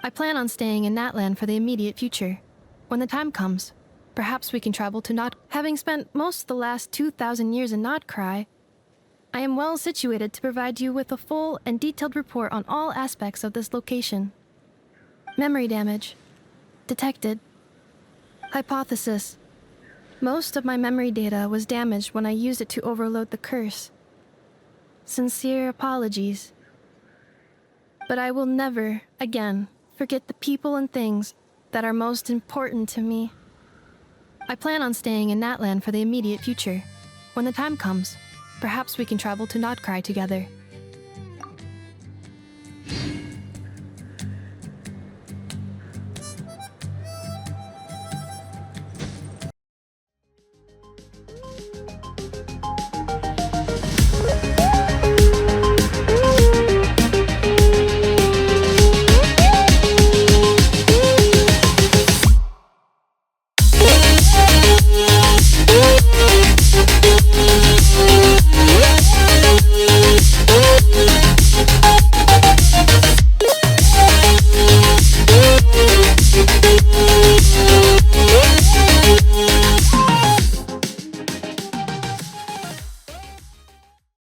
I plan on staying in that land for the immediate future. When the time comes, perhaps we can travel to Nod. Having spent most of the last 2,000 years in Nod-Krai, I am well situated to provide you with a full and detailed report on all aspects of this location. Memory damage. Detected. Hypothesis. Most of my memory data was damaged when I used it to overload the curse. Sincere apologies. But I will never, again, forget the people and things that are most important to me. I plan on staying in that land for the immediate future. When the time comes, perhaps we can travel to Nod-Krai together.